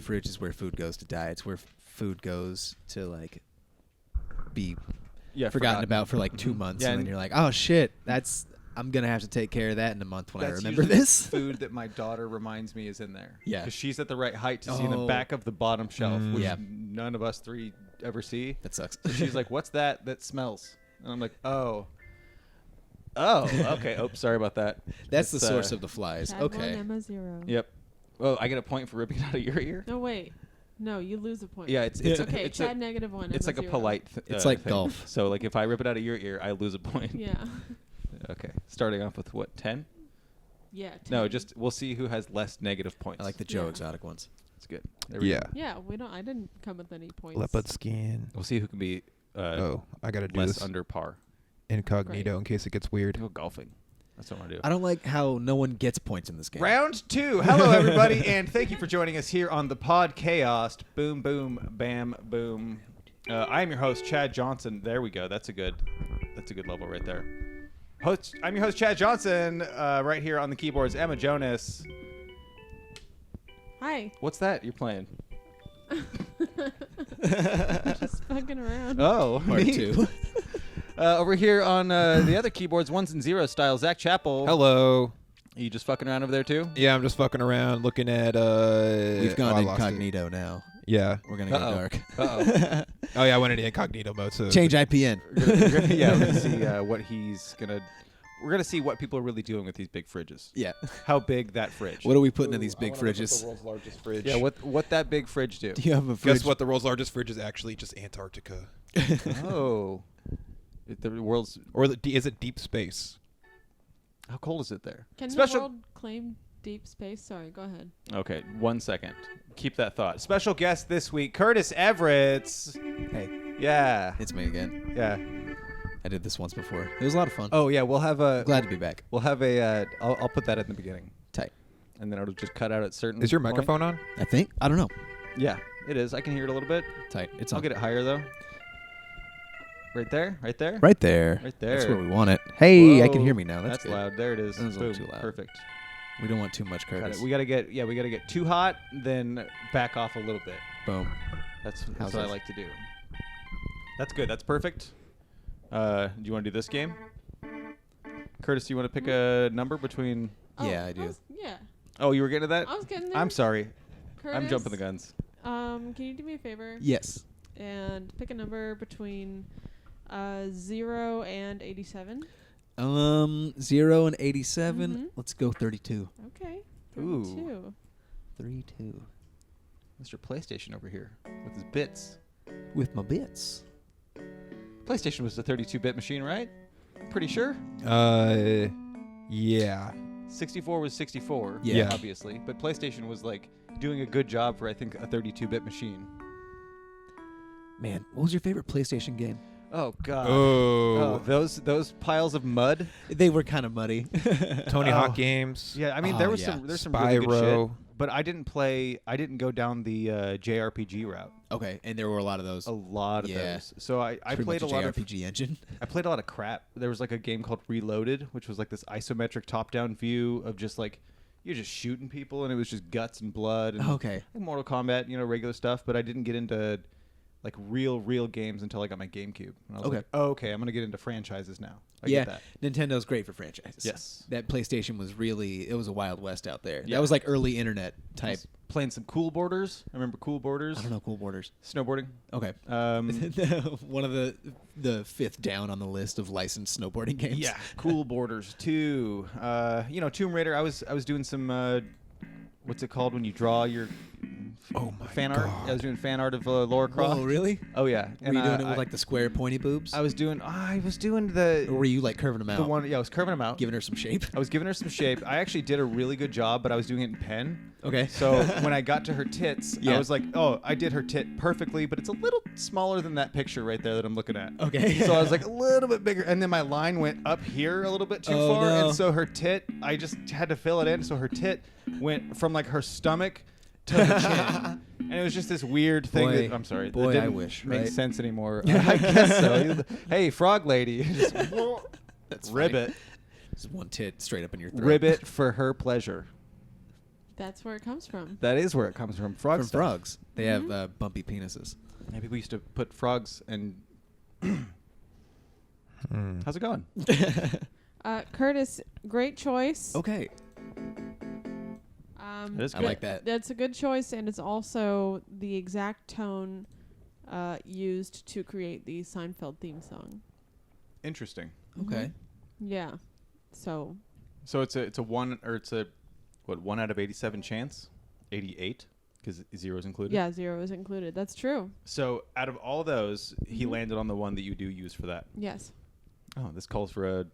fridge is where food goes to die. It's where food goes to like be forgotten about for like 2 months, and then you're like, oh shit, I'm gonna have to take care of that in a month when I remember this. Food that my daughter reminds me is in there. Yeah, because she's at the right height to see the back of the bottom shelf, which none of us three ever see. That sucks. So she's like, "What's that smells?" And I'm like, "Oh, okay. Oh, sorry about that." That's the source of the flies. Chad Okay. 1, Emma 0. Yep. Oh, I get a point for ripping it out of your ear. No, wait. No, you lose a point. Yeah, it's okay. Chad -1. It's Emma like a 0. polite. It's like thing. golf. So like if I rip it out of your ear, I lose a point. Yeah. Okay. Starting off with what, 10? Yeah. 10. No, we'll see who has less negative points. I like the Joe Exotic ones. That's good. There we go. Yeah, I didn't come with any points. Leopard skin. We'll see who can be I gotta do less this under par. incognito in case it gets weird. Go golfing. That's what I want to do. I don't like how no one gets points in this game. Round 2. Hello, everybody, and thank you for joining us here on the Podchaost. Boom, boom, bam, boom. I am your host, Chad Johnson. There we go. That's a good level right there. I'm your host, Chad Johnson. Right here on the keyboards, Emma Jonas. Hi. What's that you're playing? Just fucking around. Oh, Part neat. 2. Over here on the other keyboards, 1s and 0s style, Zach Chappell. Hello. Are you just fucking around over there too? Yeah, I'm just fucking around looking at. We've gone I lost it. incognito now. Yeah. We're gonna go dark. Oh yeah, I went into incognito mode. So Change IPN. We're gonna see what he's gonna. We're gonna see what people are really doing with these big fridges. Yeah. How big that fridge? What are we putting in these big fridges? The world's largest fridge. Yeah. What that big fridge do? Do you have a fridge? Guess what? The world's largest fridge is actually just Antarctica. Oh. The world's. Or is it deep space? How cold is it there? Can the world claim deep space? Sorry, go ahead. Okay, 1 second. Keep that thought. Special guest this week, Curtis Everetts. Hey. Yeah. It's me again. Yeah. I did this once before. It was a lot of fun. Oh yeah, we'll have a. Glad to be back. We'll have a. I'll put that in the beginning. Tight. And then it'll just cut out at certain. Is your point. microphone on? I think. I don't know. Yeah, it is. I can hear it a little bit. Tight. It's I'll on. get it higher though. Right there. Right there. Right there. Right there. That's where we want it. Hey, I can Whoa, hear me now. That's good. loud. There it is. That was a little Boom. too loud. Perfect. We don't want too much, Cut Curtis. it. We gotta get too hot, then back off a little bit. Boom. That's How's what I this? like to do. That's good. That's perfect. Do you want to do this game? Curtis, do you want to pick a number between? Yeah, I do. Yeah. Oh, you were getting to that? I was getting there. I'm sorry. Curtis, I'm jumping the guns. Can you do me a favor? Yes. And pick a number between 0 and 87. 0 and 87. Mhm. Let's go 32. Okay. Ooh. 32. 32. Mr. PlayStation over here with his bits. With my bits. PlayStation was a 32-bit machine, right? Pretty sure. Yeah. 64 was 64. Yeah. Obviously, but PlayStation was like doing a good job for I think a 32-bit machine. Man, what was your favorite PlayStation game? Oh God. Oh. Those piles of mud. They were kind of muddy. Tony Hawk games. Yeah, I mean Oh, there's yeah. some really good shit. Spyro. But I didn't go down the JRPG route. Okay, and there were a lot of those. A lot of Yeah. those. So I Pretty played a much lot of JRPG engine. I played a lot of crap. There was like a game called Reloaded, which was like this isometric top-down view of just like you're just shooting people, and it was just guts and blood. And Okay. like Mortal Kombat, regular stuff. But I didn't get into like real games until I got my GameCube. And I was Okay. like, oh, okay, I'm gonna get into franchises now. I Yeah, get that. Nintendo's great for franchises. Yes. That PlayStation was it was a Wild West out there. Yeah. That was like early internet I type. was playing some Cool Borders. I remember Cool Borders. I don't know, Cool Borders. Snowboarding. Okay. One of the fifth down on the list of licensed snowboarding games. Yeah, Cool Borders 2. Tomb Raider. I was doing some what's it called when you draw your fan art? I was doing fan art of Laura Croft. Oh, really? Oh yeah. Were you doing it with like the square pointy boobs? I was doing the Or were you like curving them out? the one. Yeah, I was curving them out. Giving her some shape? I was giving her some shape. I actually did a really good job, but I was doing it in pen. Okay. So when I got to her tits, Yeah. I was like, oh, I did her tit perfectly, but it's a little smaller than that picture right there that I'm looking at. Okay. So I was like a little bit bigger, and then my line went up here a little bit too Oh, far, no. and so her tit, I just had to fill it in. So her tit went from like her stomach to the chin, and it was just this weird thing. Boy, I'm sorry, boy, it didn't I wish, make right? sense anymore. I guess so. Hey, frog lady, just That's rib funny. it, Just one tit straight up in your throat. rib it for her pleasure. That's where it comes from. That is where it comes from. Frog From stuff. frogs. They have bumpy penises. Yeah, people used to put frogs and. How's it going? Curtis, great choice. Okay. That is I good. like that. That's a good choice, and it's also the exact tone used to create the Seinfeld theme song. Interesting. Okay. Yeah. So it's a 1 out of 87 chance? 88 because 0 is included. yeah, 0 is included. That's true. So out of all those, he landed on the one that you do use for that. Yes. Oh, this calls for a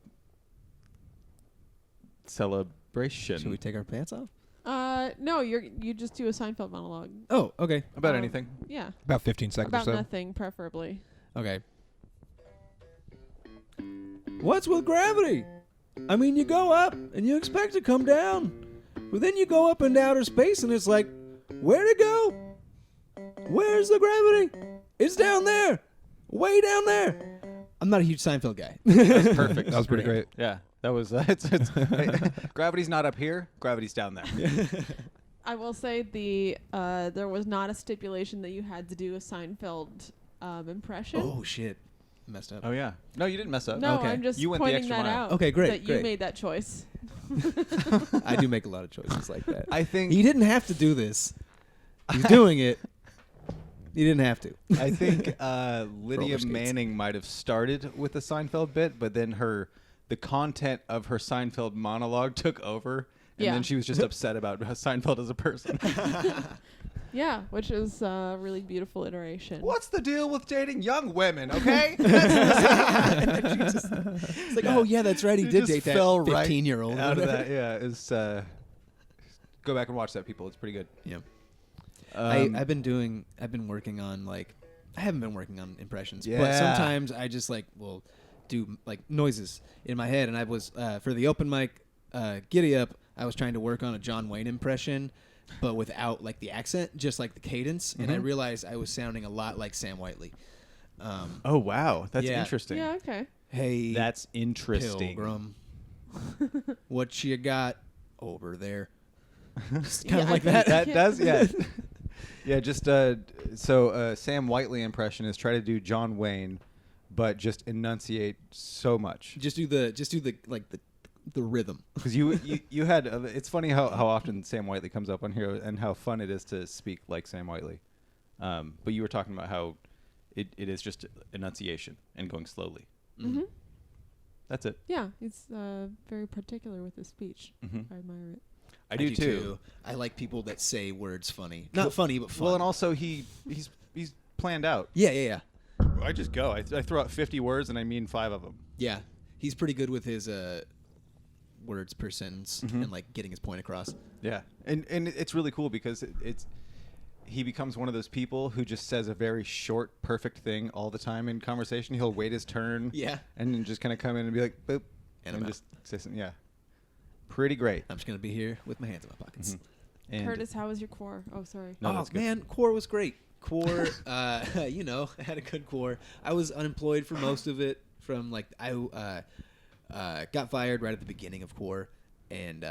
celebration. Should we take our pants off? No, you just do a Seinfeld monologue. Oh, okay. About anything? Yeah. About 15 seconds About or so. nothing, preferably. Okay. What's with gravity? I mean, you go up and you expect to come down. But then you go up into outer space and it's like, where'd it go? Where's the gravity? It's down there. Way down there. I'm not a huge Seinfeld guy. That's perfect. That was pretty great. Yeah, that was. It's gravity's not up here. Gravity's down there. I will say there was not a stipulation that you had to do a Seinfeld impression. Oh, shit. Messed up. Oh yeah. No, you didn't mess up. No, Okay. I'm just You went the pointing extra that mile. out. Okay, great, That you great. made that choice. I do make a lot of choices like that. I think He didn't have to do this. He's doing it. He didn't have to. I think Lydia Roller skates. Manning might have started with the Seinfeld bit, but then the content of her Seinfeld monologue took over, and Yeah. then she was just upset about Seinfeld as a person. Yeah, which is a really beautiful iteration. What's the deal with dating young women? Okay. It's like, oh, yeah, that's right. He You did just date that fell right 15-year-old. out of that. Yeah, it's go back and watch that, people. It's pretty good. Yeah. Um, I've been working on I haven't been working on impressions, but Yeah. sometimes I just will do noises in my head. And I was for the open mic Giddy Up, I was trying to work on a John Wayne impression, but without the accent, just the cadence. And I realized I was sounding a lot like Sam Whiteley. Oh wow, that's Yeah. interesting. Yeah, okay. Hey, That's interesting. Pilgrim, what you got over there? Just Yeah, kind of I like think that. That does, yeah. Yeah, just so Sam Whiteley impression is try to do John Wayne, but just enunciate so much. Just do the rhythm. Because you had it's funny how often Sam Whiteley comes up on here and how fun it is to speak like Sam Whiteley. But you were talking about how it is just enunciation and going slowly. Mm-hmm. That's it. Yeah, he's very particular with his speech. Mhm. I admire it. I do too. I like people that say words funny. Not funny, but fun. Well, and also he's planned out. Yeah. I just go. I throw out 50 words and I mean 5 of them. Yeah. He's pretty good with his words per sentence and getting his point across. Yeah, and it's really cool because he becomes one of those people who just says a very short, perfect thing all the time in conversation. He'll wait his turn. Yeah. And then just kind of come in and be like, boop, And and I'm just say something. Yeah. Pretty great. I'm just going to be here with my hands in my pockets. And Curtis, how was your core? Oh, sorry. No, oh, that's good. man, core was great. Core, I had a good core. I was unemployed for most of it from I got fired right at the beginning of core. And,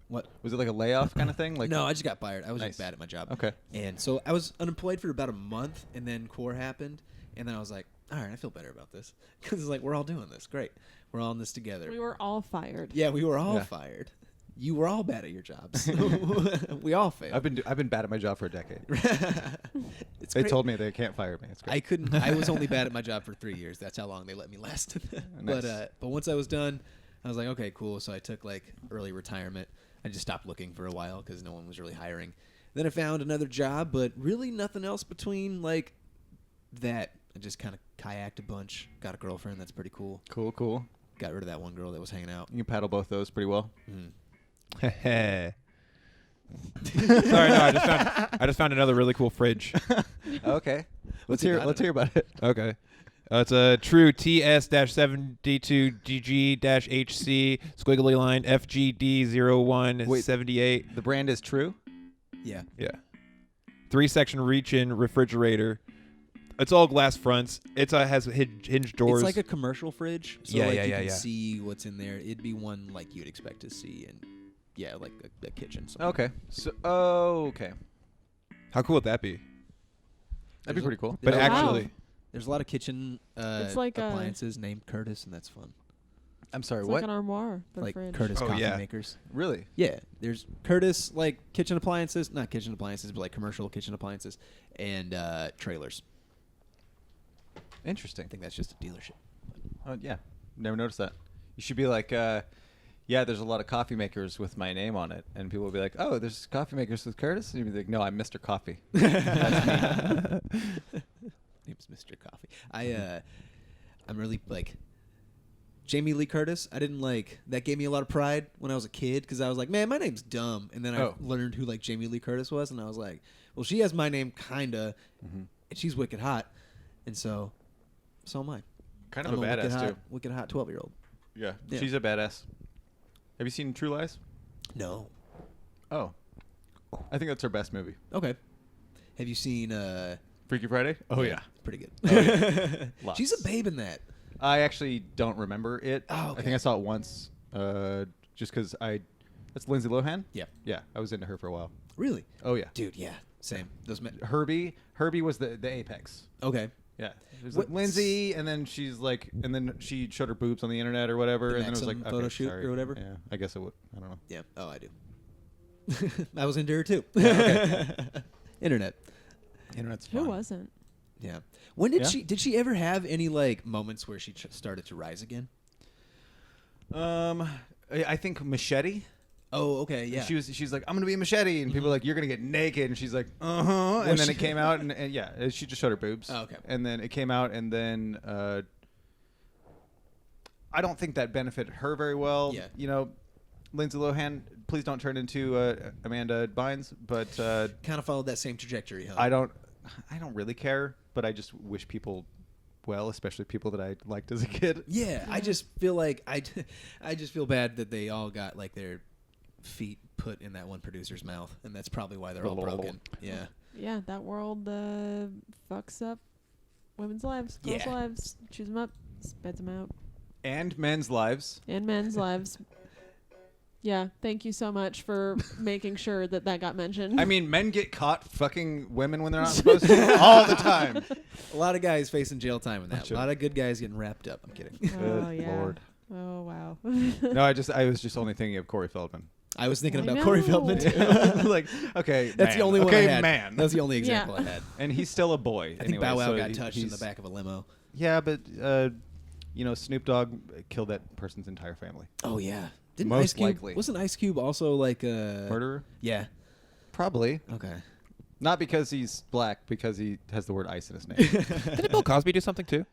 what? Was it like a layoff kind of thing? No, I just got fired. I was Nice. just bad at my job. Okay. And so I was unemployed for about a month, and then core happened, and then I was like, all right, I feel better about this. Because it's we're all doing this. Great. We're all in this together. We were all fired. Yeah, we were all Yeah. fired. You were all bad at your jobs. We all failed. I've been bad at my job for a decade. It's They great. told me they can't fire me. It's great. I was only bad at my job for 3 years. That's how long they let me last. Nice. But once I was done, I was like, okay, cool. So I took early retirement. I just stopped looking for a while because no one was really hiring. Then I found another job, but really nothing else between that. I just kind of kayaked a bunch. Got a girlfriend. That's pretty cool. Cool. Got rid of that one girl that was hanging out. You can paddle both those pretty well. Sorry, no, I just found another really cool fridge. Okay. Let's he hear got in it? about it. Okay. It's a true TS-72GG-HC squiggly line FGD0178. The brand is True. Yeah. Yeah. 3-section reach-in refrigerator. It's all glass fronts. It has hinged doors. It's like a commercial fridge. So Yeah, you yeah, can yeah. see what's in there. It'd be one you'd expect to see in Yeah, like a kitchen. Okay. So, okay. How cool would that be? That'd be pretty cool. But Wow. actually, there's a lot of kitchen It's like appliances named Curtis, and that's fun. I'm sorry, It's what? like an armoire, but a Like fridge. Curtis Oh, coffee yeah. makers. Really? Yeah, there's Curtis like kitchen appliances, not kitchen appliances, but like commercial kitchen appliances and trailers. Interesting. I think that's just a dealership. Yeah. Never noticed that. You should be like, yeah, there's a lot of coffee makers with my name on it. And people will be like, oh, there's coffee makers with Curtis? And you'd be like, no, I'm Mr. Coffee. That's me. Name's Mr. Coffee. I'm really like Jamie Lee Curtis. I didn't like that. Gave me a lot of pride when I was a kid because I was like, man, my name's dumb. And then I learned who like Jamie Lee Curtis was, and I was like, well, she has my name kinda, and she's wicked hot, and so am I. Kind I'm of a badass, too. Wicked hot 12-year-old. Yeah. Yeah. She's a badass. Have you seen True Lies? No. Oh. I think that's her best movie. Okay. Have you seen Freaky Friday? Oh, yeah. Pretty good. Oh, yeah. Lots. She's a babe in that. I actually don't remember it. Oh, okay. I think I saw it once, just because that's Lindsay Lohan? Yeah. Yeah, I was into her for a while. Really? Oh, yeah. Dude, yeah. Same. Those Herbie was the apex. Okay. Yeah. It was like Lindsay, and then she's like, and then she showed her boobs on the internet or whatever, The and then it was like, Maxim photo shoot sorry. or whatever? Yeah, I guess it would. I don't know. Yeah. Oh, I do. I was into her too. Internet. Internet's fun. Who wasn't? Yeah. When did Yeah? did she ever have any like moments where she started to rise again? I think Machete. Oh, okay, yeah. She's like, I'm gonna be a Machete, and people are like, you're gonna get naked, and she's like, and then it came out, and yeah, she just showed her boobs. Oh, okay. And then it came out, and then I don't think that benefited her very well. Yeah. You know, Lindsay Lohan, please don't turn into Amanda Bynes, but kind of followed that same trajectory, huh? I don't really care, but I just wish people well, especially people that I liked as a kid. Yeah, I just feel like I just feel bad that they all got like their feet put in that one producer's mouth, and that's probably why they're all broken. Yeah. Yeah, that world fucks up women's lives, girls' lives, chews them up, spits them out. And men's lives. And men's lives. Yeah, thank you so much for making sure that got mentioned. I mean, men get caught fucking women when they're not supposed to all the time. A lot of guys facing jail time in that. Sure. A lot of good guys getting wrapped up. I'm kidding. Oh, Good yeah. Lord. Oh, wow. No, I was just only thinking of Corey Feldman. I was thinking I about know. Corey Feldman too. Like, okay, That's man. the only one okay, I had. man. That's the only example Yeah. I had. And he's still a boy. I think Bow Wow got touched in the back of a limo. Yeah, but Snoop Dogg killed that person's entire family. Oh yeah. Didn't Most Ice Cube, likely. Wasn't Ice Cube also like a Murderer? Yeah. Probably. Okay. Not because he's black, because he has the word ice in his name. didn't Bill Cosby do something too?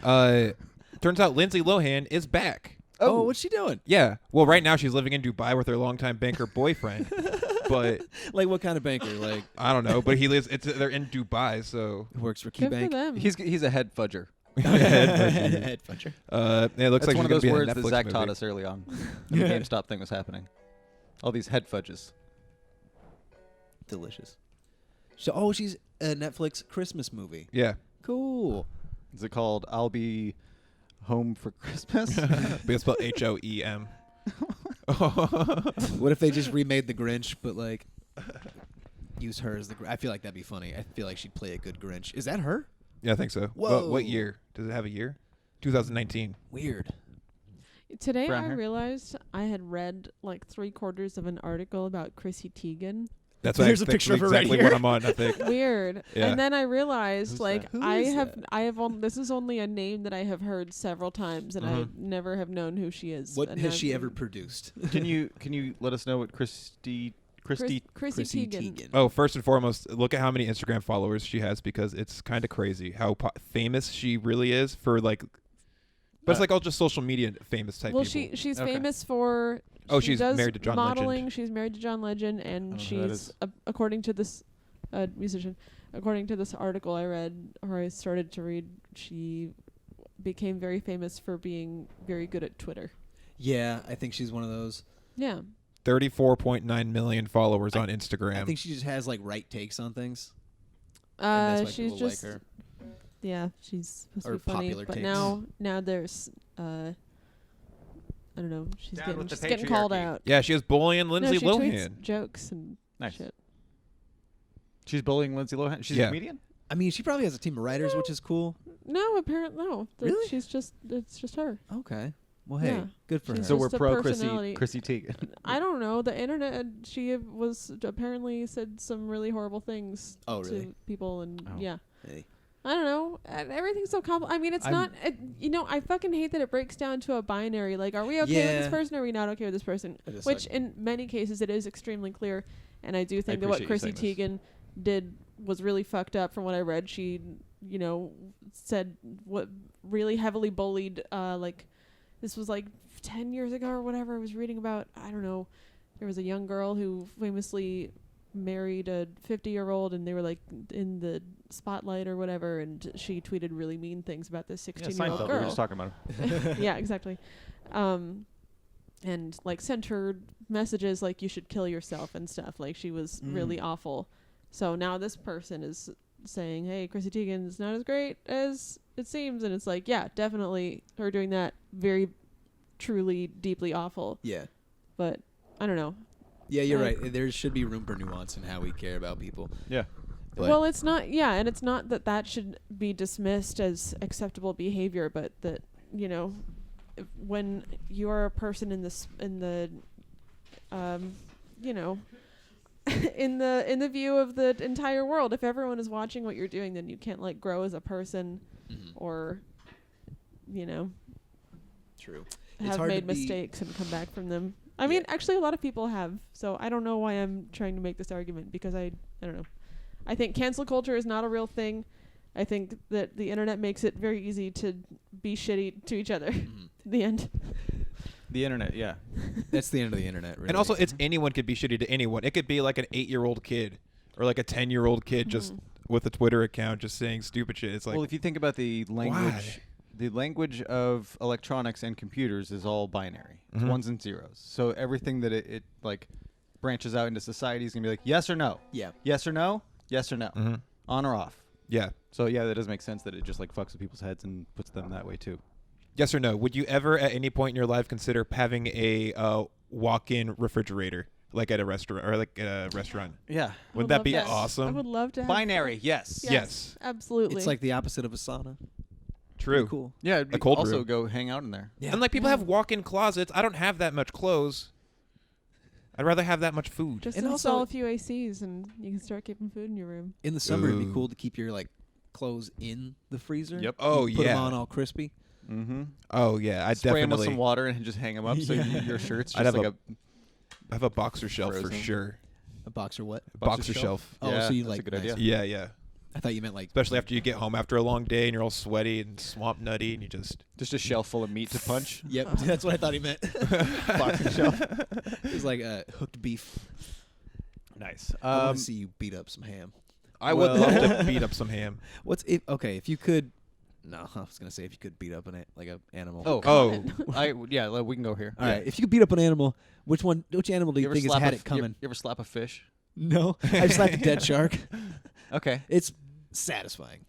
Turns out Lindsay Lohan is back. Oh, what's she doing? Yeah. Well, right now she's living in Dubai with her longtime banker boyfriend. But Like what kind of banker? Like I don't know. But he lives. They're in Dubai, so who works for Good for KeyBank? them. he's a head fudger. Head puncher. it looks That's like one of she's those gonna be in a words that Netflix Zach movie. taught us early on when the GameStop thing was happening. All these head fudges. Delicious. So she's a Netflix Christmas movie. Yeah. Cool. Is it called I'll Be Home for Christmas? But it's spelled HOEM. What if they just remade the Grinch, but like use her as the? I feel like that'd be funny. I feel like she'd play a good Grinch. Is that her? Yeah, I think so. Whoa. What year? Does it have a year? 2019. Weird. Today Brown I hair. realized I had read like 3/4 of an article about Chrissy Teigen. That's There's a picture of her right exactly here. what I'm on. I think. Weird. Yeah. And then I realized Who's like that? Who I is have that? this is only a name that I have heard several times, and I never have known who she is. What And has I've she been- ever produced? Can you let us know what Chrissy Chrissy Chrissy Teigen. Teigen. Oh, first and foremost, look at how many Instagram followers she has because it's kind of crazy how famous she really is for like. But it's like all just social media famous type Well, people. she's Okay. famous for. Oh, she she's does married to John modeling. Legend. She's married to John Legend, I and don't know who that she's is. according to this musician. According to this article I read, or I started to read, she became very famous for being very good at Twitter. Yeah, I think she's one of those. Yeah. 34.9 million followers on Instagram. I think she just has like right takes on things. And that's why She's people just like her. yeah, she's supposed Or to be funny, popular but takes. now there's I don't know. She's Down with the getting called patriarchy. out. Yeah, she was bullying Lindsay she Lohan. tweets jokes and Nice. shit. She's bullying Lindsay Lohan. She's a comedian. I mean, she probably has a team of writers, which is cool. No, apparently no. Really? It's just her. Okay. Well, hey, Yeah. good for her. She's So we're just a pro personality. Chrissy Teigen. I don't know. The internet. She was apparently said some really horrible things to people, and yeah. Hey. I don't know. Everything's so complicated. I mean, it's not. I fucking hate that it breaks down to a binary. Like, are we okay with this person? Or are we not okay with this person? Which, in many cases, it is extremely clear. And I do think that what Chrissy Teigen did was really fucked up. From what I read, she, said what really heavily bullied. This was like 10 years ago or whatever. I was reading about. I don't know. There was a young girl who famously married a 50-year-old, and they were like in the spotlight or whatever, and she tweeted really mean things about this 16-year-old girl. We were just talking about her. Yeah, exactly. And like sent her messages like you should kill yourself and stuff. Like she was really awful. So now this person is saying, hey, Chrissy Teigen's not as great as it seems, and it's like, yeah, definitely her doing that, very truly deeply awful. Yeah. But I don't know. Yeah, you're right. There should be room for nuance in how we care about people. Yeah. But well, it's not. Yeah, and it's not that should be dismissed as acceptable behavior, but that when you are a person in the in the view of the entire world, if everyone is watching what you're doing, then you can't like grow as a person, or True. have made mistakes and come back from them. I mean, actually, a lot of people have. So I don't know why I'm trying to make this argument, because I don't know. I think cancel culture is not a real thing. I think that the internet makes it very easy to be shitty to each other. The end. The internet, yeah. That's the end of the internet, really. And also, it's anyone could be shitty to anyone. It could be like an 8-year-old kid or like a 10-year-old kid just with a Twitter account just saying stupid shit. It's like, well, if you think about the language, the language of electronics and computers is all binary. It's ones and zeros. So everything that it like branches out into society is going to be like yes or no. Yeah. Yes or no. Yes or no. On or off. Yeah. So yeah, that does make sense that it just like fucks with people's heads and puts them that way too. Yes or no? Would you ever at any point in your life consider having a walk-in refrigerator, like at a restaurant or like at a restaurant? Yeah. Wouldn't that be awesome? I would love to have Binary, yes. Yes. Absolutely. It's like the opposite of a sauna. True. Pretty cool. Yeah, A cold also room. go hang out in there. Yeah. And like people have walk-in closets. I don't have that much clothes. I'd rather have that much food. just And install also- a few ACs and you can start keeping food in your room. In the summer, it'd be Ooh. cool to keep your like clothes in the freezer. Yep. Oh, Put them yeah. on all crispy. Mm-hmm. Oh yeah, I Spray them with definitely some water and just hang them up so Yeah. your shirt's I'd just have like I have a boxer shelf for Frozen. sure. A boxer what? Boxer shelf. Oh, Yeah, so you that's a like good nice. idea. Yeah. I thought you meant like Especially after you get home after a long day and you're all sweaty and swamp nutty and you just just a shelf full of meat to punch. Yep, that's what I thought he meant. Boxing shelf. It was like hooked beef. Nice. I want to see you beat up some ham. I would Well- love to beat up some ham. If you could? No, I was gonna say if you could beat up an animal. Oh, we can go here. all right. If you could beat up an animal, which animal do you ever think has slap had a it f- coming? You ever slap a fish? No, I've slapped a dead shark. Okay. It's satisfying.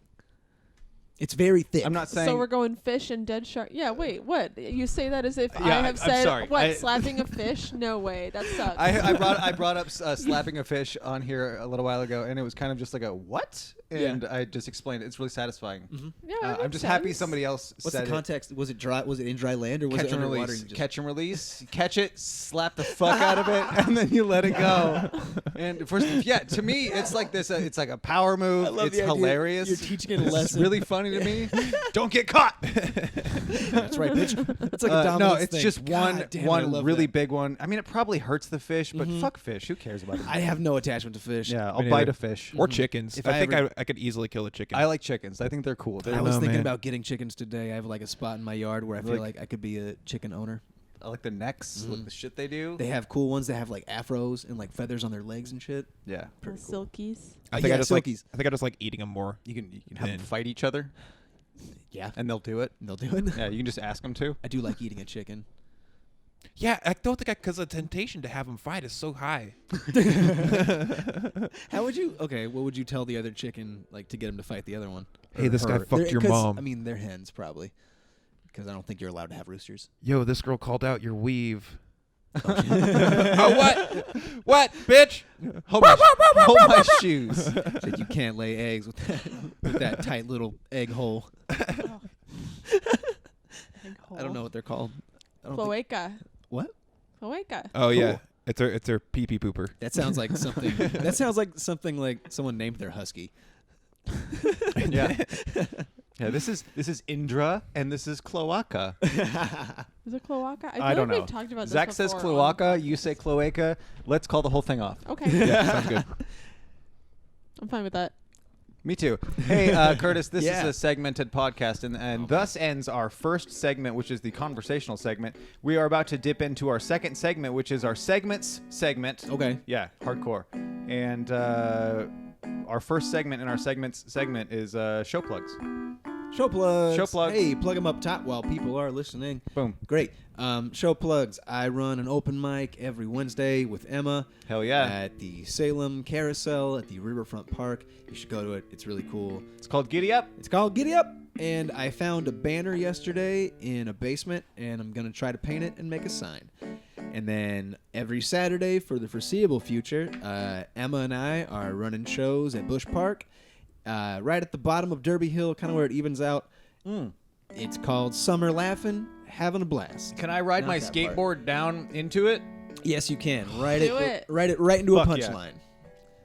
It's very thick. I'm not saying. So we're going fish and dead shark. Yeah, wait, what? You say that as if Yeah, I have I'm said, sorry. what, slapping a fish? No way. That sucks. I brought up slapping a fish on here a little while ago, and it was kind of just like a what? And I just explained it. It's really satisfying. Yeah, that I'm makes just happy sense. somebody else What's said the context? Was it dry? Was it in dry land or was Catch it and underwater? release. And just- Catch and release. Catch it. Slap the fuck out of it, and then you let it go. And to me, it's like this. It's like a power move. I love It's the idea hilarious. you're teaching it a It's lesson. really funny to me. Don't get caught. That's right, bitch. It's like a No, dominance it's thing. just God damn, I one love really that. big one. I mean, it probably hurts the fish, but fuck fish. Who cares about it? I have no attachment to fish. Yeah, I'll Me bite neither. a fish. or chickens. If I I think ever- I could easily kill a chicken. I like chickens. I think they're cool. I was know, thinking man. about getting chickens today. I have like a spot in my yard where I feel Like- like I could be a chicken owner. I like the necks, like the shit they do. They have cool ones that have like afros and like feathers on their legs and shit. Yeah, Little silkies. I think yeah, I just like. silkies. I think I just like eating them more. you can have them Man. fight each other, Yeah, and they'll do it. they'll do it. Yeah, you can just ask them to. I do like eating a chicken. Yeah, I don't think because the temptation to have them fight is so high. How would you? Okay, what would you tell the other chicken like to get him to fight the other one? Hey, Or this guy her? fucked your 'Cause, mom. I mean, they're hens probably. because I don't think you're allowed to have roosters. Yo, this girl called out your weave. Oh, what? What, bitch? Hold my shoes. Said you can't lay eggs with that tight little egg hole. I don't know what they're called. Cloaca. What? Cloaca. Oh, cool. Yeah. It's her pee-pee pooper. That sounds like something. That sounds like something like someone named their husky. Yeah. Yeah, this is Indra and this is cloaca. Is it cloaca? I don't know. We've talked about Zach this says before cloaca, you say cloaca. Let's call the whole thing off. Okay. Yeah, sounds good. I'm fine with that. Me too. Hey, Curtis, this is a segmented podcast, and thus ends our first segment, which is the conversational segment. We are about to dip into our second segment, which is our segments segment. Okay. Yeah, hardcore. And our first segment in our segments segment is show plugs. Show plugs. Show plugs. Hey, plug them up top while people are listening. Boom. Great. Show plugs. I run an open mic every Wednesday with Emma. Hell yeah. At the Salem Carousel at the Riverfront Park. You should go to it. It's really cool. It's called Giddy Up. It's called Giddy Up. And I found a banner yesterday in a basement, and I'm going to try to paint it and make a sign. And then every Saturday for the foreseeable future, Emma and I are running shows at Bush Park. Right at the bottom of Derby Hill, kind of where it evens out. It's called Summer Laughing, Having a Blast. Can I ride my skateboard down into it? Yes, you can. Ride it right into a Fuck punchline. Yeah.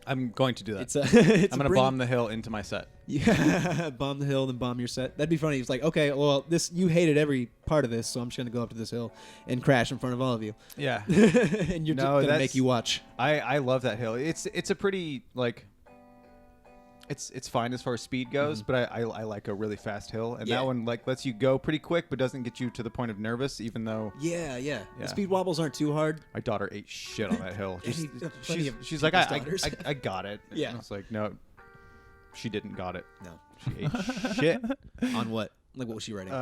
I'm going to do that. I'm going to bomb the hill into my set. Yeah, bomb the hill, then bomb your set. That'd be funny. It's like, okay, well, you hated every part of this, so I'm just going to go up to this hill and crash in front of all of you. Yeah. And you're going to make you watch. I love that hill. It's a pretty, like... It's fine as far as speed goes, but I like a really fast hill, and that one like lets you go pretty quick, but doesn't get you to the point of nervous. Even though the speed wobbles aren't too hard. My daughter ate shit on that hill. She's like I got it. Yeah, and I was like, no, she didn't got it. No, she ate shit. On what? Like what was she riding?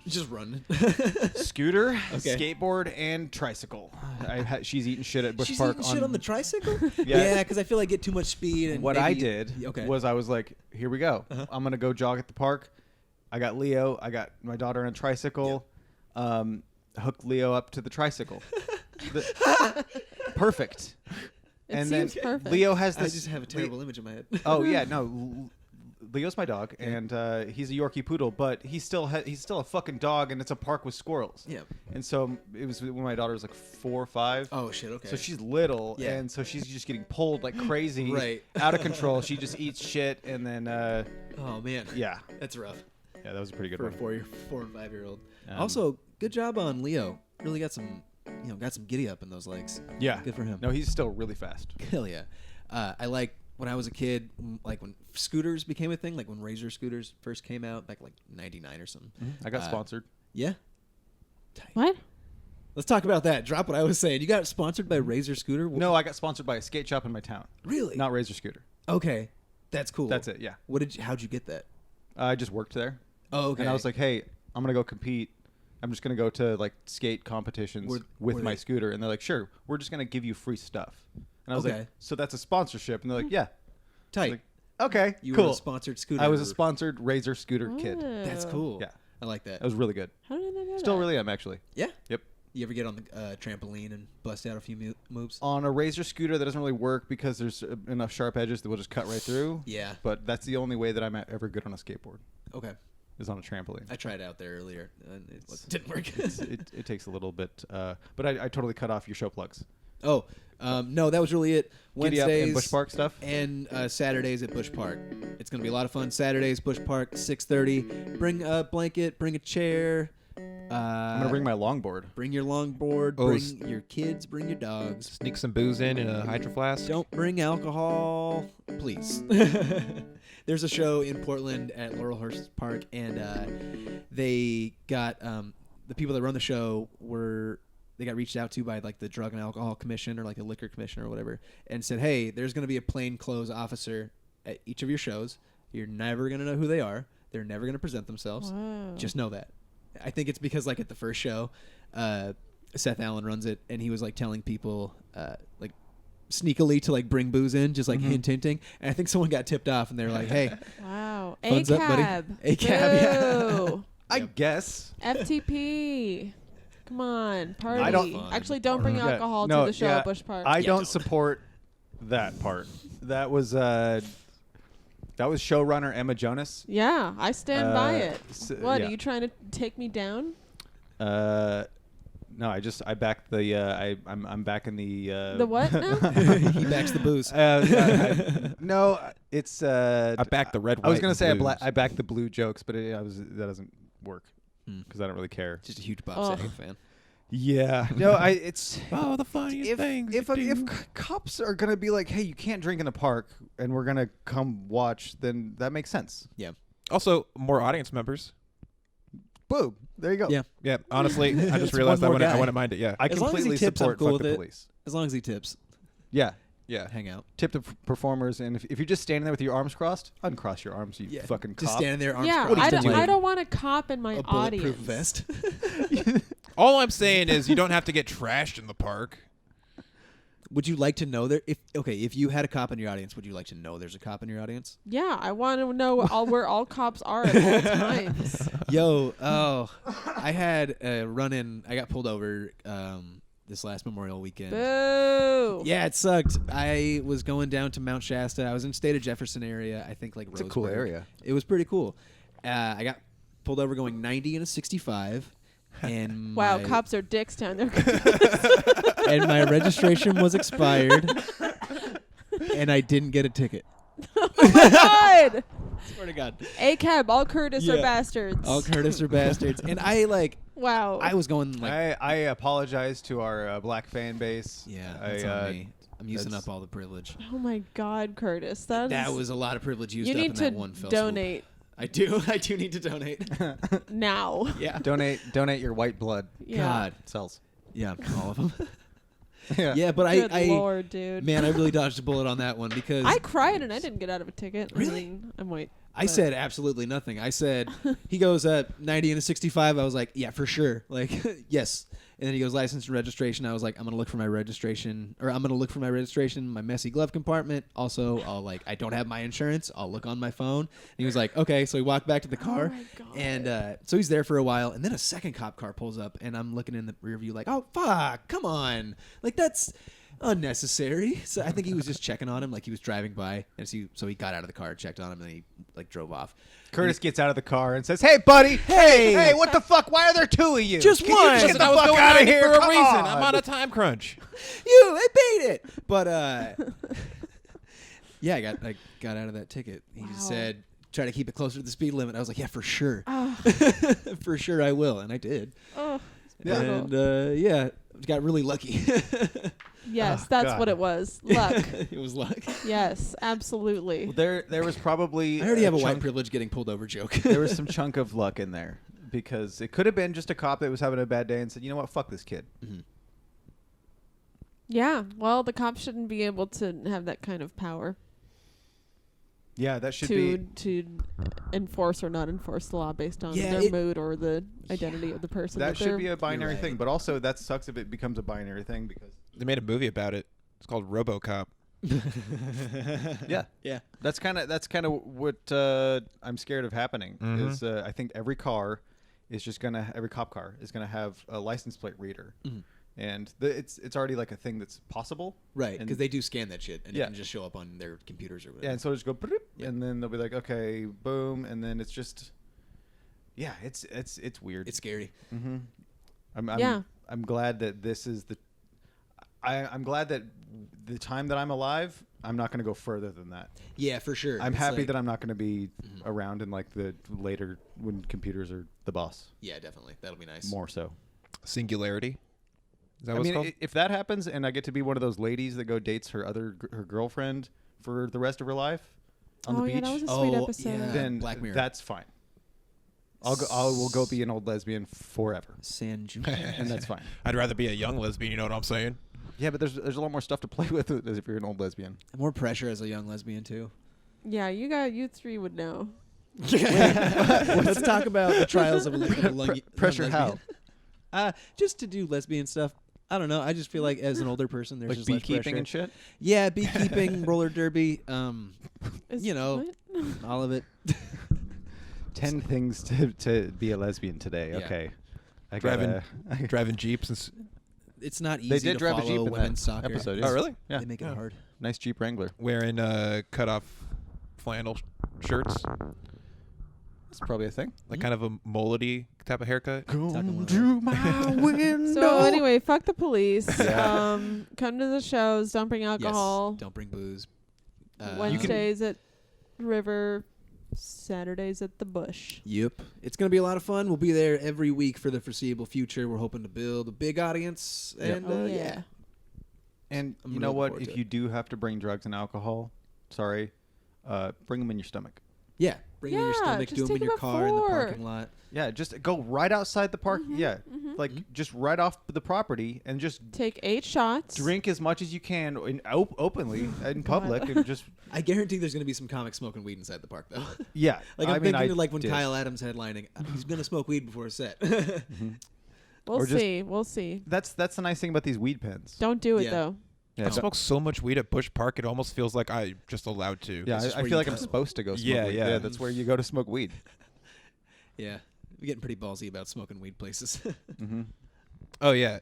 Just running. Scooter, skateboard, and tricycle. She's eating shit at Bush Park. She's eating shit on the tricycle? Yeah, because I feel like I get too much speed. And what I did was I was like, here we go. I'm going to go jog at the park. I got Leo. I got my daughter on a tricycle. Hooked Leo up to the tricycle. Perfect. It seems perfect. Leo has this... I just have a terrible image in my head. Oh, yeah, no... Leo's my dog, and he's a Yorkie poodle, but he's still a fucking dog, and it's a park with squirrels. Yeah. And so it was when my daughter was like 4 or 5. Oh shit! Okay. So she's little, and so she's just getting pulled like crazy, right? Out of control. She just eats shit, and then. Oh man. Yeah. That's rough. Yeah, that was a pretty good for one. For a 4 and 5 year old. Also, good job on Leo. Really got some giddy up in those legs. Yeah. Good for him. No, he's still really fast. Hell yeah. I like. When I was a kid, like when scooters became a thing, like when Razor scooters first came out, back like 99 or something. I got sponsored. Yeah. Tight. What? Let's talk about that. Drop what I was saying. You got sponsored by Razor Scooter? No, I got sponsored by a skate shop in my town. Really? Not Razor Scooter. Okay. That's cool. That's it, yeah. How'd you get that? I just worked there. Oh, okay. And I was like, hey, I'm going to go compete. I'm just going to go to like skate competitions with my scooter. And they're like, sure, we're just going to give you free stuff. And I was like, so that's a sponsorship. And they're like, yeah. Tight. Like, okay, you cool. were a sponsored scooter. I was a sponsored Razor Scooter kid. That's cool. Yeah. I like that. That was really good. How did I know Still that? really am, actually. Yeah? Yep. You ever get on the trampoline and bust out a few moves? On a Razor Scooter, that doesn't really work because there's enough sharp edges that will just cut right through. Yeah. But that's the only way that I'm ever good on a skateboard. Okay. Is on a trampoline. I tried out there earlier, and it didn't work. it takes a little bit, but I totally cut off your show plugs. Oh, no, that was really it. Wednesdays Wednesdays and Bush Park stuff, and Saturdays at Bush Park. It's gonna be a lot of fun. Saturdays, Bush Park, 6:30. Bring a blanket. Bring a chair. I'm gonna bring my longboard. Bring your longboard. Bring your kids. Bring your dogs. Sneak some booze in a hydro flask. Don't bring alcohol, please. There's a show in Portland at Laurelhurst Park, and they got the people that run the show they got reached out to by like the Drug and Alcohol Commission or like the Liquor Commission or whatever, and said, hey, there's going to be a plainclothes officer at each of your shows. You're never going to know who they are. They're never going to present themselves. Wow. Just know that. I think it's because like at the first show, Seth Allen runs it, and he was like telling people like sneakily to like bring booze in, just like hinting. And I think someone got tipped off, and they're like, hey. Wow. Funds up, buddy. A-cab. A-cab, yeah. I guess. FTP. Come on, party. Actually, don't bring alcohol to the show at Bush Park. I don't support that part. That was showrunner Emma Jonas. Yeah, I stand by it. What, are you trying to take me down? No, I back the I'm backing the the what now? He backs the booze. No, it's I back the red. I was gonna say blues. I back the blue jokes, but that doesn't work because I don't really care. Just a huge Bob Saget fan. Yeah, no, it's the funniest things. If cops are gonna be like, hey, you can't drink in the park, and we're gonna come watch, then that makes sense. Yeah. Also, more audience members. Boom. There you go. Yeah. Honestly, I just realized I wouldn't mind it. Yeah. I completely support fuck the police. As long as he tips. Yeah. Hang out. Tip the performers, and if you're just standing there with your arms crossed, uncross your arms, you fucking cop. Just standing there, arms crossed. Yeah, I don't want a cop in my audience. A bulletproof vest. All I'm saying is you don't have to get trashed in the park. Would you like to know if you had a cop in your audience, would you like to know there's a cop in your audience? Yeah, I want to know where all cops are at all times. I had a run-in. I got pulled over this last Memorial weekend. Boo! Yeah, it sucked. I was going down to Mount Shasta. I was in State of Jefferson area. I think it's a cool area. It was pretty cool. I got pulled over going 90 in a 65. And wow, cops are dicks down there. And my registration was expired, and I didn't get a ticket. Oh my God! Swear to God. ACAB, all Curtis are bastards. All Curtis are bastards. And wow. I was going I apologize to our black fan base. Yeah, that's on me. I'm using up all the privilege. Oh my God, Curtis, that was a lot of privilege used up in that one fell swoop. You need to donate. I do need to donate. Now. Yeah. Donate your white blood. Yeah. God. Cells. Yeah, all of them. Yeah, but Good Lord, dude. Man, I really dodged a bullet on that one because I cried and I didn't get out of a ticket. Really? I'm white. I said absolutely nothing. I said, he goes 90 and a 65. I was like, yeah, for sure. Like, yes. And then he goes license and registration. I was like, I'm going to look for my registration, my messy glove compartment. Also, I don't have my insurance. I'll look on my phone. And he was like, okay. So he walked back to the car. Oh my God. And so he's there for a while. And then a second cop car pulls up and I'm looking in the rear view like, oh, fuck, come on. Like, that's unnecessary. So I think he was just checking on him, like he was driving by, and so he got out of the car, checked on him, and then he drove off. Curtis gets out of the car and says, "Hey, buddy, hey, what the fuck? Why are there two of you? Just Can one. You just get the fuck out of here for a reason. I'm on a time crunch. I paid it." But yeah, I got out of that ticket. He just said, "Try to keep it closer to the speed limit." I was like, "Yeah, for sure, for sure, I will," and I did. Oh, and got really lucky. Yes, that's what it was. Luck. It was luck. Yes, absolutely. Well, there was probably I already have a white privilege getting pulled over joke. There was some chunk of luck in there because it could have been just a cop that was having a bad day and said, "You know what? Fuck this kid." Mm-hmm. Yeah, well, the cops shouldn't be able to have that kind of power. Yeah, that should be to enforce or not enforce the law based on their mood or the identity of the person. That should be a binary thing, but also that sucks if it becomes a binary thing because they made a movie about it. It's called RoboCop. Yeah. That's kind of what I'm scared of happening. Is I think every cop car is gonna have a license plate reader. Mm-hmm. And it's already like a thing that's possible. Right, because they do scan that shit, and it can just show up on their computers or whatever. Yeah, and so it'll just go, and then they'll be like, okay, boom, and then it's just, it's weird. It's scary. Mm-hmm. I'm glad that this is I'm glad that the time that I'm alive, I'm not going to go further than that. Yeah, for sure. I'm happy that I'm not going to be around in like the later when computers are the boss. Yeah, definitely. That'll be nice. More so. Singularity. Is that what it's called? If that happens and I get to be one of those ladies that dates her girlfriend for the rest of her life on the beach, that was a sweet episode. Then Black Mirror. That's fine. I will go be an old lesbian forever. Sanju. And that's fine. I'd rather be a young lesbian, you know what I'm saying? Yeah, but there's a lot more stuff to play with as if you're an old lesbian. More pressure as a young lesbian too. Yeah, you three would know. Let's talk about the trials of a pressure. Young lesbian. Just to do lesbian stuff. I don't know. I just feel like as an older person, there's like just less beekeeping pressure. and shit. Yeah, beekeeping, roller derby, all of it. 10 things to be a lesbian today. Yeah. Okay. Driving Jeeps and It's not easy They did to drive a follow Jeep in women's that soccer. episode. Oh, really? Yeah. They make it hard. Nice Jeep Wrangler. wearing cut-off flannel shirts, That's probably a thing. like kind of a mullet-y type of haircut. Come to my window. So anyway, fuck the police. Yeah. Come to the shows. Don't bring alcohol. Yes. Don't bring booze. Wednesdays at River. Saturdays at the Bush. Yep. It's going to be a lot of fun. We'll be there every week for the foreseeable future. We're hoping to build a big audience. And yeah. And I'm you really know looking what? forward If to you it. do have to bring drugs and alcohol, bring them in your stomach. Yeah. Bring them in your Yeah, stomach. just Do them in take your them car in the before. parking lot. Yeah, just go right outside the park. Yeah, like just right off the property and just Take 8 shots. drink as much as you can openly in public and just I guarantee there's going to be some comics smoking weed inside the park, though. yeah. Like I'm mean, thinking of like when did. Kyle Adams headlining, he's going to smoke weed before a set. We'll or just- see. We'll see. That's the nice thing about these weed pens. Don't do it Yeah. though. Yeah, I smoke so much weed at Bush Park, it almost feels like I'm just allowed to. yeah, It's just I where feel you like I'm go. supposed to go smoke Yeah, weed. yeah. That's where you go to smoke weed. Yeah. We're getting pretty ballsy about smoking weed places. Mm-hmm. Oh yeah.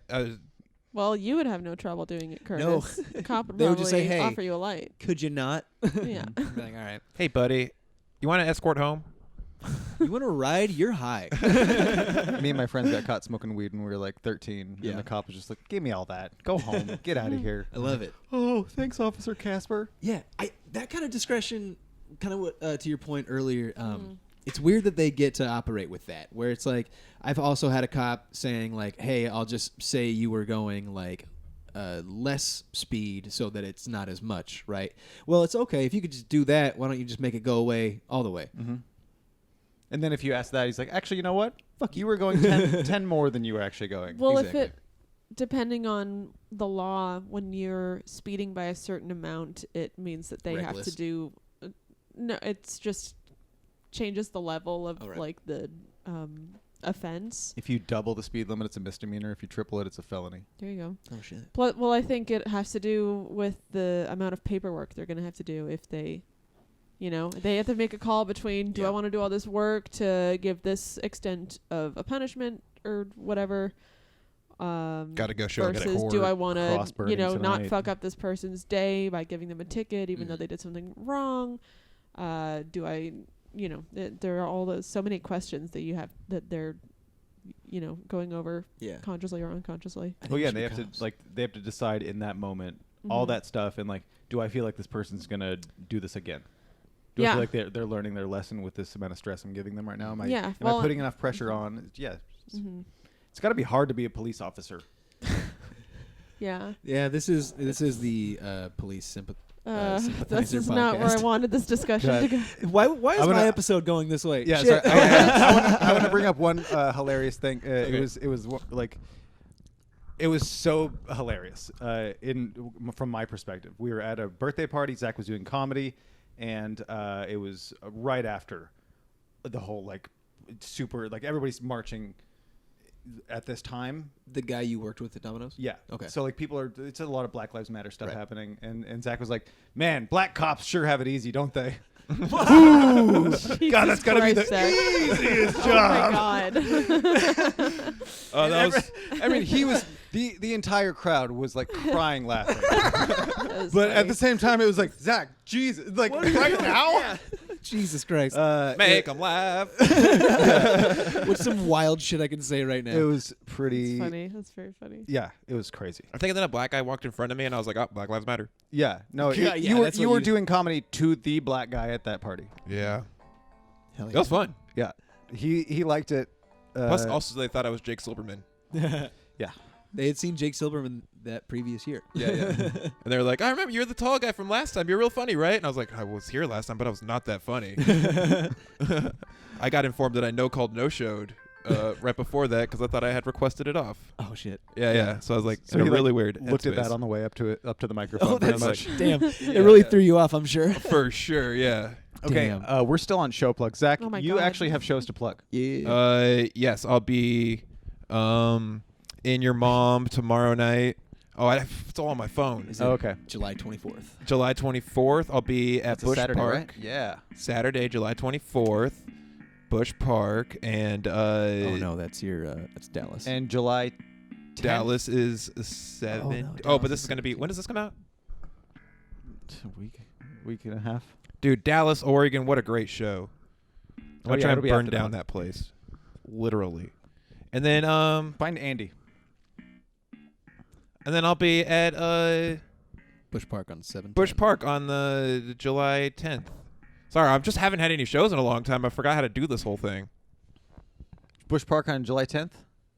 Well, you would have no trouble doing it, Curtis. No. The cop would They would probably just say, "Hey." offer you a light. Could you not? Yeah. I'd be like, all right. Hey, buddy, you want to escort home? You want to ride? You're high. Me and my friends got caught smoking weed when we were like 13, Yeah. and the cop was just like, "Give me all that. Go home. Get out of here." I love it. Oh, thanks, Officer Casper. Yeah, that kind of discretion, kind of what to your point earlier. It's weird that they get to operate with that, where it's like I've also had a cop saying like, "Hey, I'll just say you were going like less speed so that it's not as much, right?" Well, it's okay if you could just do that. Why don't you just make it go away all the way? Mm-hmm. And then if you ask that, he's like, "Actually, you know what? Fuck, you were going 10 more than you were actually going." Well, Exactly. if it, depending on the law, when you're speeding by a certain amount, it means that they have Reckless. to do. No, it's just changes the level of Oh, right. like the offense. If you double the speed limit, it's a misdemeanor. If you triple it, it's a felony. There you go. Oh shit. Well, I think it has to do with the amount of paperwork they're going to have to do if they, they have to make a call between, do I want to do all this work to give this extent of a punishment or whatever? Gotta go show up at versus court. do I want cross to, burning not tonight. fuck up this person's day by giving them a ticket even though they did something wrong? Do I, there are so many questions that you have that they're, going over Yeah. consciously or unconsciously. Oh yeah, they have to decide in that moment all that stuff and like, do I feel like this person's gonna do this again? Do I feel like they're learning their lesson with this amount of stress I'm giving them right now? Am I putting enough pressure on? Yeah. It's got to be hard to be a police officer. Yeah. Yeah, this is the police This sympathizer is not where I podcast. wanted this discussion to go. Why is I'm my gonna- episode going this way? Yeah, Shit. sorry. I want to bring up one hilarious thing. Okay. It was so hilarious. From my perspective, we were at a birthday party. Zach was doing comedy, and it was right after the whole super everybody's marching at this time. The guy you worked with at Domino's? Yeah. Okay. So it's a lot of Black Lives Matter stuff Right. happening, and Zach was like, "Man, black cops sure have it easy, don't they?" God, that's gotta be the easiest job. Oh my God. That was I mean, he was the entire crowd was crying laughing, That was but at funny. the same time, it was like, Zach, Jesus, right now. Jesus Christ. make them laugh. What's some wild shit I can say right now? It was pretty It's funny. That's very funny. Yeah, it was crazy. I think then a black guy walked in front of me, and I was like, "Oh, Black Lives Matter." Yeah, no, Yeah, you that's were what you- doing comedy to the black guy at that party. Yeah, Hell that was fun. Yeah, he liked it. Plus, also they thought I was Jake Silverman. yeah. Yeah. They had seen Jake Silverman that previous year. Yeah. And they were like, "I remember you're the tall guy from last time. You're real funny, right?" And I was like, "I was here last time, but I was not that funny." I got informed that I no-showed right before that because I thought I had requested it off. Oh shit. Yeah. So I was like, So in he a really weird looked at headspace. that on the way up to the microphone. Oh, pretty that's much. damn. It really threw you off, I'm sure. For sure. Yeah. Okay, Damn. we're still on show plug. Zach, Oh my you God. actually have shows to plug. Yeah. Yes, I'll be in Your Mom tomorrow night. Oh, it's all on my phone. Oh, okay. July 24th. July 24th, I'll be at It's a Bush Saturday, Park. right? Yeah. Saturday, July 24th. Busch Park, and oh no, that's Dallas. And July 10th. Dallas is 7. But this is going to be, when does this come out? Week and a half. Dude, Dallas, Oregon, what a great show. I'm going to try and burn down that place. Literally. And then find Andy. And then I'll be at Busch Park on 7th. Busch Park on the July 10th. Sorry, I just haven't had any shows in a long time. I forgot how to do this whole thing. Busch Park on July 10th?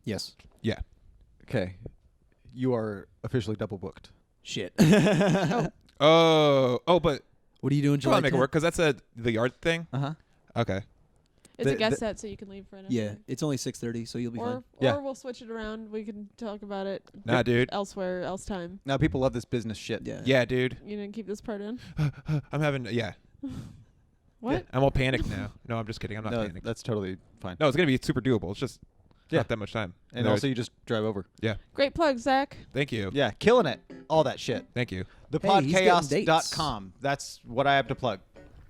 Yes. Yeah. Okay. You are officially double booked. Shit. Oh, but what are you doing July 10th? I'll make it work because that's the yard thing. Uh-huh. Okay. It's a guest set, so you can leave right after. Yeah, it's only 6:30, so you'll be fine. Or we'll switch it around. We can talk about it. Nah, dude. Elsewhere, else time. Now people love this business shit. Yeah, dude. You didn't keep this part in. I'm having What? Yeah, I'm all panicked now. No, I'm just kidding. I'm not panicked. That's totally fine. No, it's gonna be super doable. It's just not that much time. And also, you just drive over. Yeah. Great plug, Zach. Thank you. Yeah, killing it. All that shit. Thank you. Thepodchaost.com. That's what I have to plug.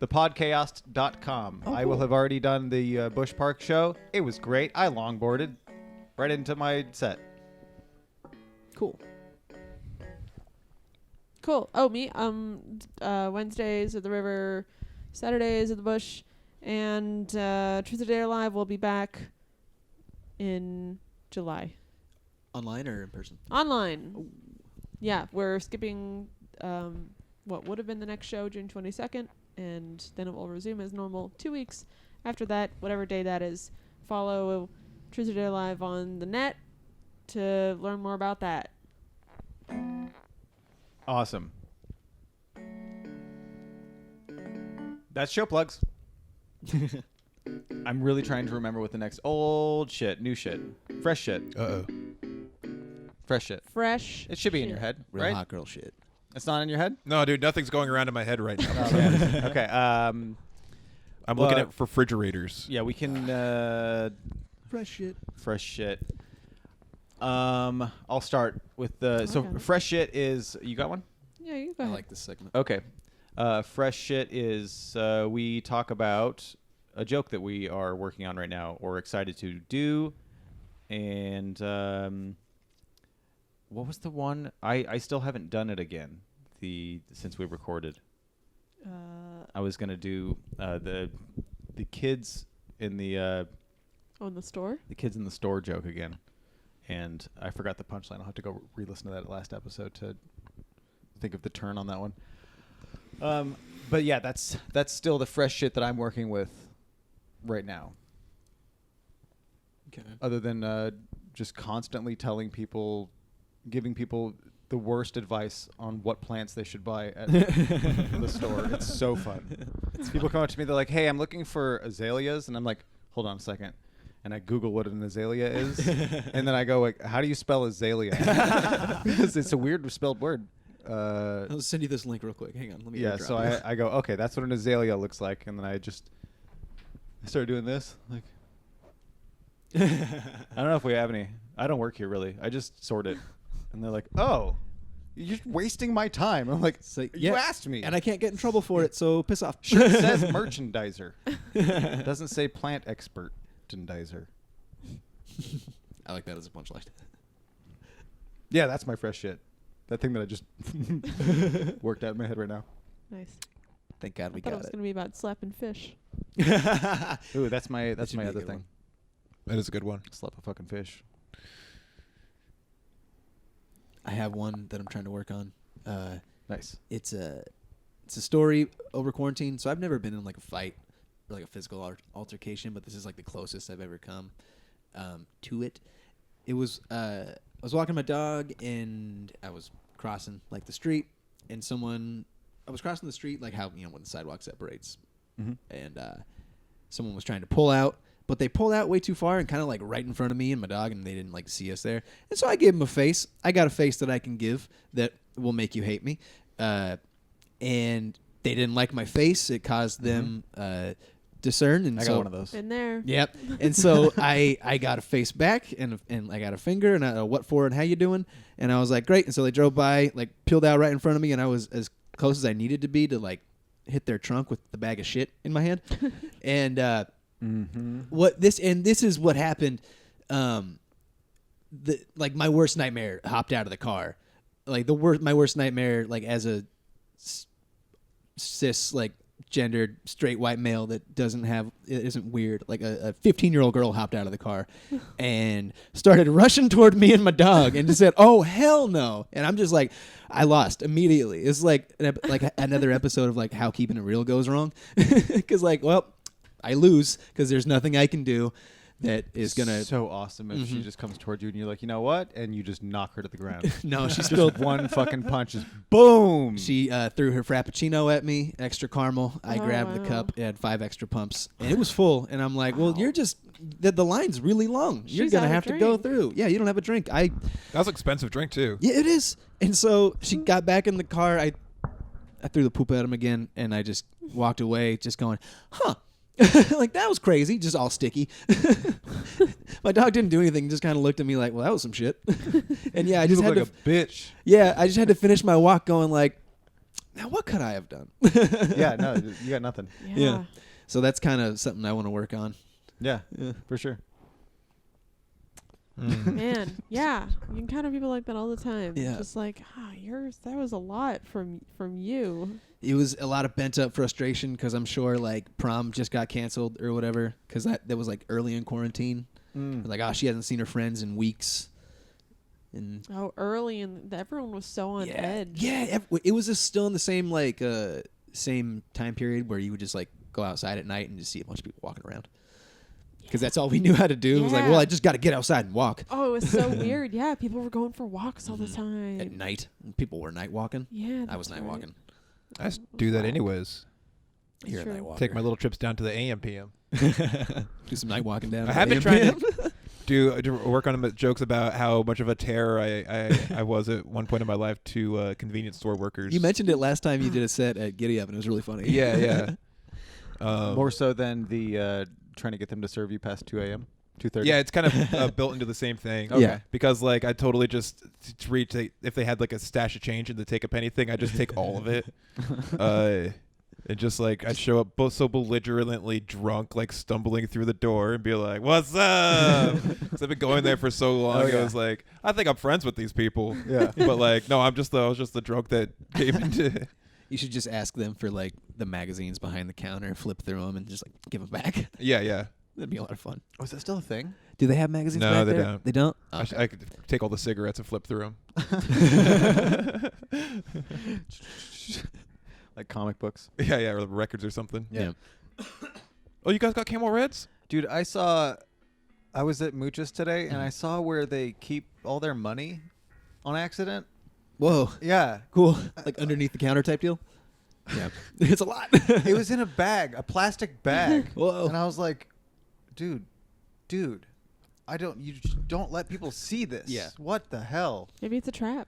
Thepodchaost.com. I will have already done the Busch Park show. It was great. I longboarded right into my set. Cool. Oh, me. Wednesdays at the river, Saturdays at the Busch, and Truth or Dare Live will be back in July. Online or in person? Online. Ooh. Yeah, we're skipping what would have been the next show, June 22nd, and then it will resume as normal 2 weeks. After that, whatever day that is, follow Truth or Dare Live on the net to learn more about that. Awesome. That's show plugs. I'm really trying to remember what the next old shit, new shit, fresh shit. Uh-oh. Fresh shit. Fresh. It should be in your head, Real right? hot girl shit. It's not in your head? No, dude, nothing's going around in my head right now. Okay. I'm looking at refrigerators. Yeah, we can. Fresh shit. Fresh shit. I'll start with the. So fresh shit is. You got one? Yeah, you go ahead. I like this segment. Okay. Fresh shit is we talk about a joke that we are working on right now or excited to do, and what was the one? I still haven't done it again. Since we recorded. I was gonna do the kids in the. In the store. The kids in the store joke again, and I forgot the punchline. I'll have to go re-listen to that last episode to think of the turn on that one. But yeah, that's still the fresh shit that I'm working with right now. Okay. Other than just constantly giving people the worst advice on what plants they should buy at the store. It's so fun. People come up to me, they're like, "Hey, I'm looking for azaleas," and I'm like, "Hold on a second." And I Google what an azalea is, and then I go like, "How do you spell azalea?" Because it's a weird spelled word. I'll send you this link real quick. Hang on, let me. Yeah, so I go, okay, that's what an azalea looks like, and then I started doing this. Like, I don't know if we have any. I don't work here really. I just sort it, and they're like, "Oh, you're wasting my time." I'm like, "You asked me, and I can't get in trouble for it, so piss off." Sure, it says merchandiser. It doesn't say plant expert. Merchandiser. I like that as a punchline. Yeah, that's my fresh shit. That thing that I just worked out in my head right now. Nice. Thank God we got it. I thought it was going to be about slapping fish. Ooh, that's my other thing. One. That is a good one. Slap a fucking fish. I have one that I'm trying to work on. Nice. It's a story over quarantine. So I've never been in like a fight or like a physical altercation, but this is like the closest I've ever come to it. It was I was walking my dog and I was crossing like the street, and I was crossing the street like how when the sidewalk separates, and someone was trying to pull out. But they pulled out way too far and kind of like right in front of me and my dog, and they didn't like see us there. And so I gave them a face. I got a face that I can give that will make you hate me. And they didn't like my face. It caused them discern. And I got one of those. Been there. Yep. And so I got a face back and I got a finger and I what for and how you doing? And I was like, great. And so they drove by, like peeled out right in front of me, and I was as close as I needed to be to like hit their trunk with the bag of shit in my hand. And This is what happened. Like my worst nightmare hopped out of the car. Like my worst nightmare, like as a cis, like gendered straight white male that isn't weird. Like a 15-year-old girl hopped out of the car and started rushing toward me and my dog and just said, "Oh hell no!" And I'm just like, I lost immediately. It's like another episode of like How Keeping It Real goes wrong, because like, well, I lose because there's nothing I can do that is gonna. So awesome if she just comes toward you and you're like, you know what, and you just knock her to the ground. No, she spilled one fucking punch. Just boom. She threw her Frappuccino at me, extra caramel. I grabbed the cup. It had 5 extra pumps, and it was full. And I'm like, well, you're just the line's really long. You're gonna have to go through. Yeah, you don't have a drink. That was an expensive drink too. Yeah, it is. And so she got back in the car. I threw the poop at him again, and I just walked away, just going, huh. Like, that was crazy, just all sticky. My dog didn't do anything, just kind of looked at me like, well, that was some shit. And yeah, I just had like a bitch. Yeah, I just had to finish my walk going like, now what could I have done? Yeah, no, you got nothing. Yeah. So that's kind of something I want to work on. Yeah, for sure. Man, yeah, you encounter people like that all the time. Yeah. Just like, that was a lot from you. It was a lot of pent up frustration because I'm sure like prom just got canceled or whatever because that was like early in quarantine. Like, she hasn't seen her friends in weeks. And early, and everyone was so on edge. Yeah, it was just still in the same like same time period where you would just like go outside at night and just see a bunch of people walking around. Because that's all we knew how to do. It was like, well, I just got to get outside and walk. Oh, it was so weird. Yeah, people were going for walks all the time. At night. People were night walking. Yeah, I was night walking. I just do that anyways. You're a night walker. Take my little trips down to the AM PM. Do some night walking down. I have been trying to do work on jokes about how much of a terror I was at one point in my life to convenience store workers. You mentioned it last time you did a set at Giddy Up, and it was really funny. Yeah. More so than the trying to get them to serve you past 2 a.m., 2:30. Yeah, it's kind of built into the same thing. Okay. Yeah. Because like I totally just if they had like a stash of change and the take a penny thing, I just take all of it. And just like I'd show up both so belligerently drunk, like stumbling through the door and be like, "What's up?" Because I've been going there for so long. I was like, I think I'm friends with these people. Yeah. But like, no, I was just the drunk that came into. You should just ask them for like the magazines behind the counter, flip through them, and just like give them back. Yeah. That'd be a lot of fun. Oh, is that still a thing? Do they have magazines No, back they there? don't. They don't? Okay. I could take all the cigarettes and flip through them. Like comic books? Yeah, or records or something. Yeah. Oh, you guys got Camel Reds? Dude, I was at Muchas today, and I saw where they keep all their money on accident. Whoa. Yeah. Cool. Like underneath the counter type deal? Yeah. It's a lot. It was in a bag, a plastic bag. Whoa. And I was like, dude, you just don't let people see this. Yeah. What the hell? Maybe it's a trap.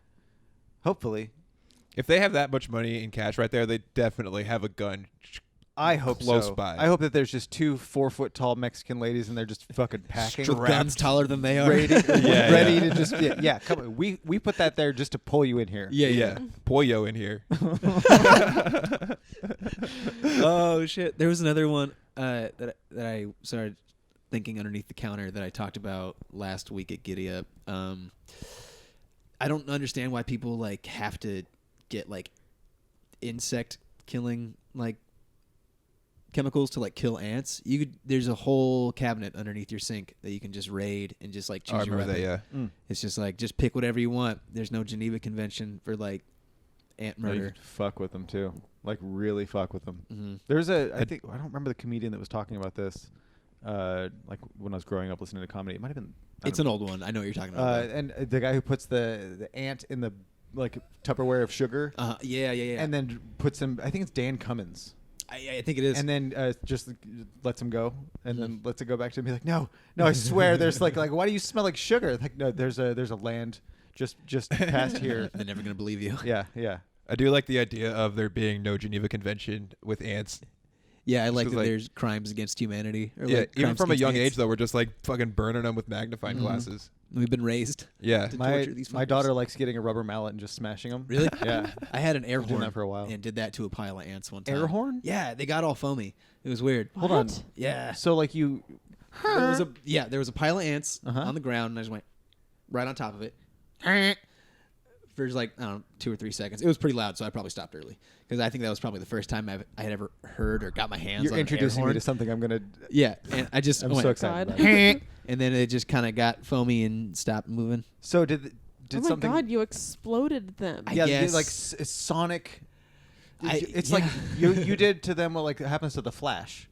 Hopefully. If they have that much money in cash right there, they definitely have a gun. I hope close so. by. I hope that there's just 2 4-foot-tall Mexican ladies and they're just fucking packing. With guns taller than they are. Ready to just come on. We put that there just to pull you in here. Yeah. Pollo in here. Oh shit! There was another one that I started thinking underneath the counter that I talked about last week at Giddy Up. I don't understand why people like have to get like insect killing like chemicals to like kill ants. There's a whole cabinet underneath your sink that you can just raid and just like choose your weapon. That, yeah. It's just like just pick whatever you want. There's no Geneva Convention for like ant murder. You fuck with them too. Like really fuck with them. Mm-hmm. There's I don't remember the comedian that was talking about this. Like when I was growing up listening to comedy, it might have been. It's an old one. I know what you're talking about. And the guy who puts the ant in the like Tupperware of sugar. Yeah. And then puts him. I think it's Dan Cummins. I think it is. And then just lets him go, and then lets it go back to him. Be like, no, I swear, there's like, why do you smell like sugar? Like, no, there's a land just past here. They're never gonna believe you. Yeah. I do like the idea of there being no Geneva Convention with ants. Yeah, I like that there's crimes against humanity. Or yeah, like even from a young ants. age, though, we're just like fucking burning them with magnifying glasses. We've been raised. Yeah. To torture these My fuckers. daughter likes getting a rubber mallet and just smashing them. Really? Yeah. I had an air I've done horn that for a while. and did that to a pile of ants one time. Air horn? Yeah, they got all foamy. It was weird. What? Hold on. Yeah. So like you. There was a pile of ants on the ground, and I just went right on top of it. For just like, I don't know, 2 or 3 seconds. It was pretty loud, so I probably stopped early. Because I think that was probably the first time I had ever heard or got my hands You're on introducing an air me horn. to something I'm going to... Yeah, and I just I'm went, so excited God. about it. and then it just kind of got foamy and stopped moving. So did Oh my something... God, you exploded them. I yeah, guess. like sonic... It's yeah. like you did to them what like happens to the Flash.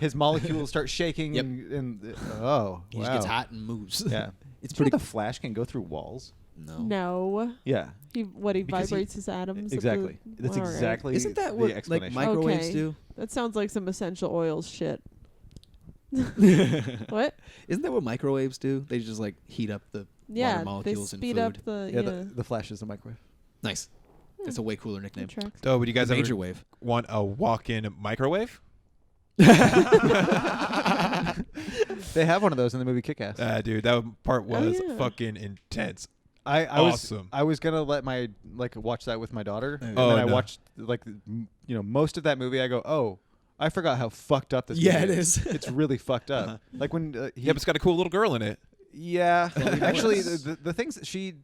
His molecules start shaking Yep. and He wow. just gets hot and moves. Yeah. It's Did you know pretty... the Flash can go through walls? No. Yeah. He Because vibrates his atoms. Exactly. That's All right. exactly Isn't that the what like explanation. microwaves Okay. do? That sounds like some essential oils shit. What? Isn't that what microwaves do? They just like heat up the water They molecules in speed food. up the Yeah, the Flash is a microwave. Nice. It's a way cooler nickname. tracks. Oh, would you guys Major ever wave. want a walk-in microwave? They have one of those in the movie Kick-Ass. Dude, that part was yeah. fucking intense. I awesome. I was gonna let my watch that with my daughter, and Oh, then I no. watched most of that movie. I go, oh, I forgot how fucked up this. Yeah, movie it is. It's really fucked up. Like when Yeah, but it's got a cool little girl in it. yeah, actually the things that she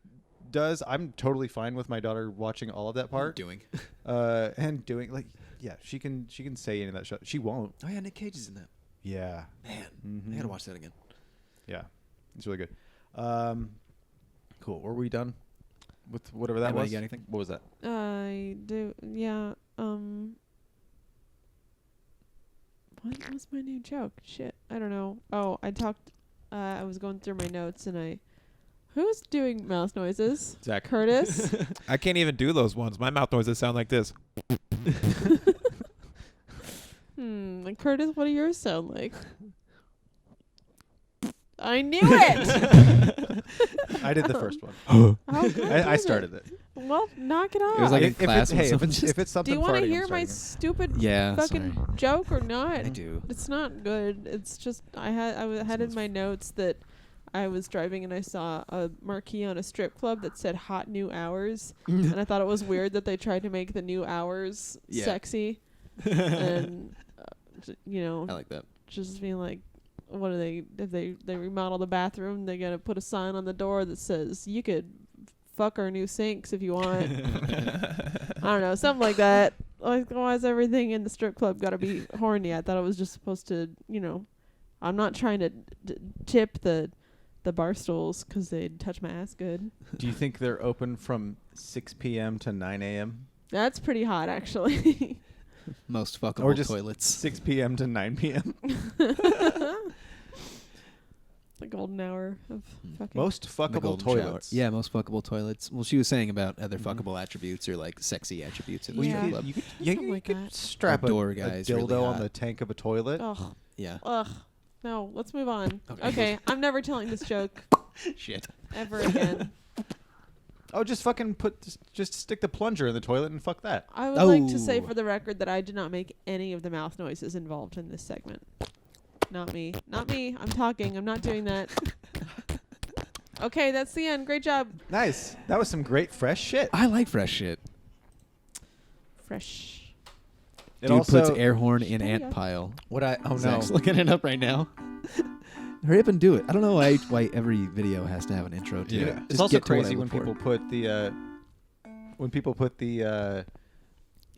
does, I'm totally fine with my daughter watching all of that part. Doing. And doing like she can say any of that shit. She won't. Oh yeah, Nick Cage is in that. Yeah, Man, I gotta watch that again. yeah, it's really good. Cool. Were we done with whatever that Emma, was? you got anything? What was that? I do. Yeah. What was my new joke? Shit, I don't know. Oh, I talked. I was going through my notes and who's doing mouth noises? Zach. Curtis. I can't even do those ones. My mouth noises sound like this. And Curtis, what do yours sound like? I knew it. I did the first one. I started it. Well, knock it off. It was like in If class. it's, hey, when if it's do something you want to farting, I'm hear my starting it. stupid yeah, fucking sorry. joke or not? I do. It's not good. It's just I had in my notes that I was driving and I saw a marquee on a strip club that said "Hot New Hours," and I thought it was weird that they tried to make the new hours Yeah. sexy, and I like that. just being like, what are they? If they remodel the bathroom, they gotta put a sign on the door that says you could fuck our new sinks if you want. I don't know, something like that. Like, why is everything in the strip club gotta be horny? I thought it was just supposed to, I'm not trying to tip the bar stools because they'd touch my ass good. Do you think they're open from 6 p.m. to 9 a.m.? That's pretty hot, actually. Most fuckable Or just toilets. 6 p.m. to 9 p.m. The golden hour of fucking. Most The fuckable golden shower. toilets. Yeah, most fuckable toilets. Well, she was saying about other fuckable attributes or like sexy attributes in the Yeah. strip club. You could, Something you like could that. strap Outdoor a guys, dildo really on hot. the tank of a toilet. Ugh. Yeah. Ugh. No, let's move on. Okay. Okay, I'm never telling this joke Shit. ever again. Oh, just fucking just stick the plunger in the toilet and fuck that. I would like to say Oh. for the record that I did not make any of the mouth noises involved in this segment. Not me. Not me. I'm talking. I'm not doing that. Okay, that's the end. Great job. Nice. That was some great fresh shit. I like fresh shit. Fresh. It Dude also puts air horn in There you ant go. pile. what I oh no. Zach's looking it up right now. Hurry up and do it. I don't know why every video has to have an intro to Yeah. it. It's Just also get to what I crazy look when for. people put the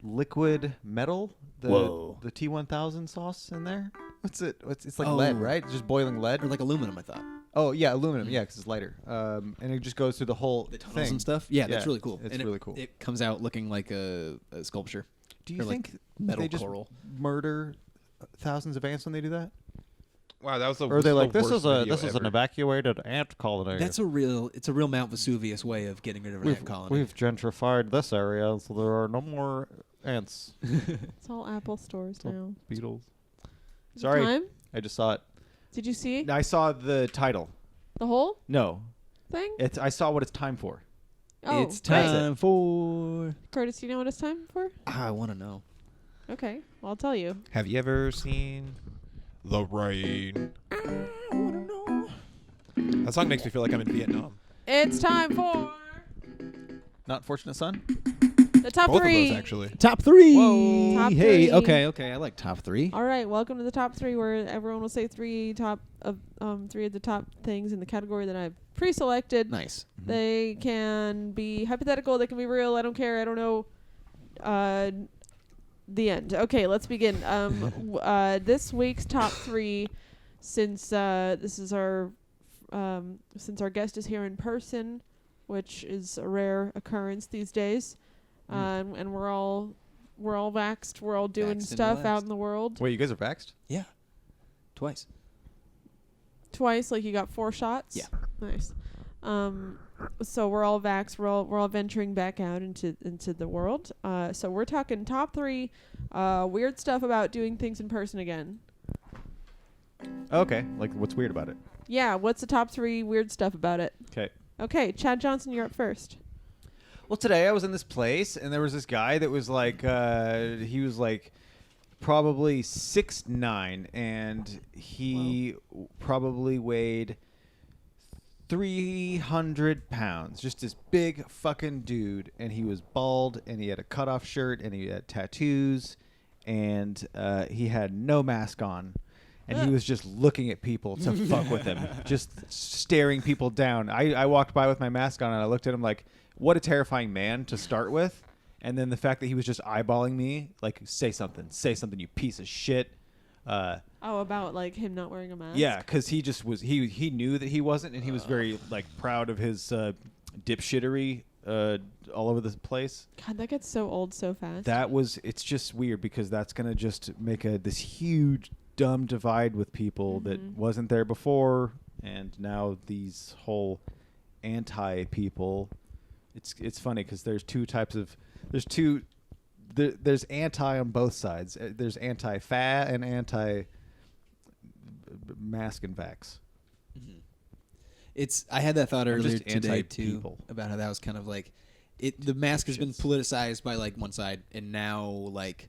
liquid metal, Whoa. the T1000 sauce in there. What's it? It's like Oh. lead, right? It's just boiling lead. Or like aluminum, I thought. Oh yeah, aluminum. Yeah, because it's lighter. And it just goes through the whole The tunnels thing. and stuff. Yeah, that's Yeah, really cool. it's And really cool. It comes out looking like a sculpture. Do you or like think metal they just coral. murder thousands of ants when they do that? Wow, that was the Or are they like the this worst is video an ever. evacuated ant colony? It's a real Mount Vesuvius way of getting rid of an ant colony. We've gentrified this area, so there are no more ants. It's all Apple stores all now. Beetles. Is it Sorry. time? I just saw it. Did you see I saw the title. the whole No, thing? I saw what it's time for. Oh, It's great. time for... Curtis, do you know what it's time for? I want to know. Okay, well, I'll tell you. Have you ever seen The Rain? I That song makes me feel like I'm in Vietnam. It's time for Not Fortunate Son? the top Both 3. of those, actually. Top 3. Whoa. Top Hey, 3. okay. I like top 3. All right, welcome to the top 3, where everyone will say 3 of the top things in the category that I've pre-selected. Nice. Mm-hmm. They can be hypothetical. They can be real. I don't care. I don't know. The end. Okay, let's begin. This week's top 3, since this is our since our guest is here in person, which is a rare occurrence these days, and we're all vaxxed. We're all doing Vaxxed stuff out in the world. Wait, you guys are vaxxed? Yeah. Twice. Twice, like you got 4 shots? Yeah. Nice. So we're all vaxxed. We're all venturing back out into the world. So we're talking top 3 weird stuff about doing things in person again. Okay. Like, what's weird about it? Yeah, what's the top 3 weird stuff about it? Okay, Chad Johnson, you're up first. Well, today I was in this place, and there was this guy that was like, he was like probably 6'9", and he probably weighed 300 pounds. Just this big fucking dude, and he was bald, and he had a cutoff shirt, and he had tattoos, and he had no mask on. And he was just looking at people to fuck with him, just staring people down. I walked by with my mask on, and I looked at him like, what a terrifying man to start with. And then the fact that he was just eyeballing me, like, say something, you piece of shit. About like him not wearing a mask? Yeah, because he just was, he knew that he wasn't, and he was very, like, proud of his dipshittery all over the place. God, that gets so old so fast. It's just weird, because that's going to just make this huge dumb divide with people that wasn't there before, and now these whole anti-people. It's funny because there's there's anti on both sides. There's anti-fat and anti-mask and vax. I had that thought earlier just today too, anti-people. about how that was kind of like the mask has been politicized by like one side, and now like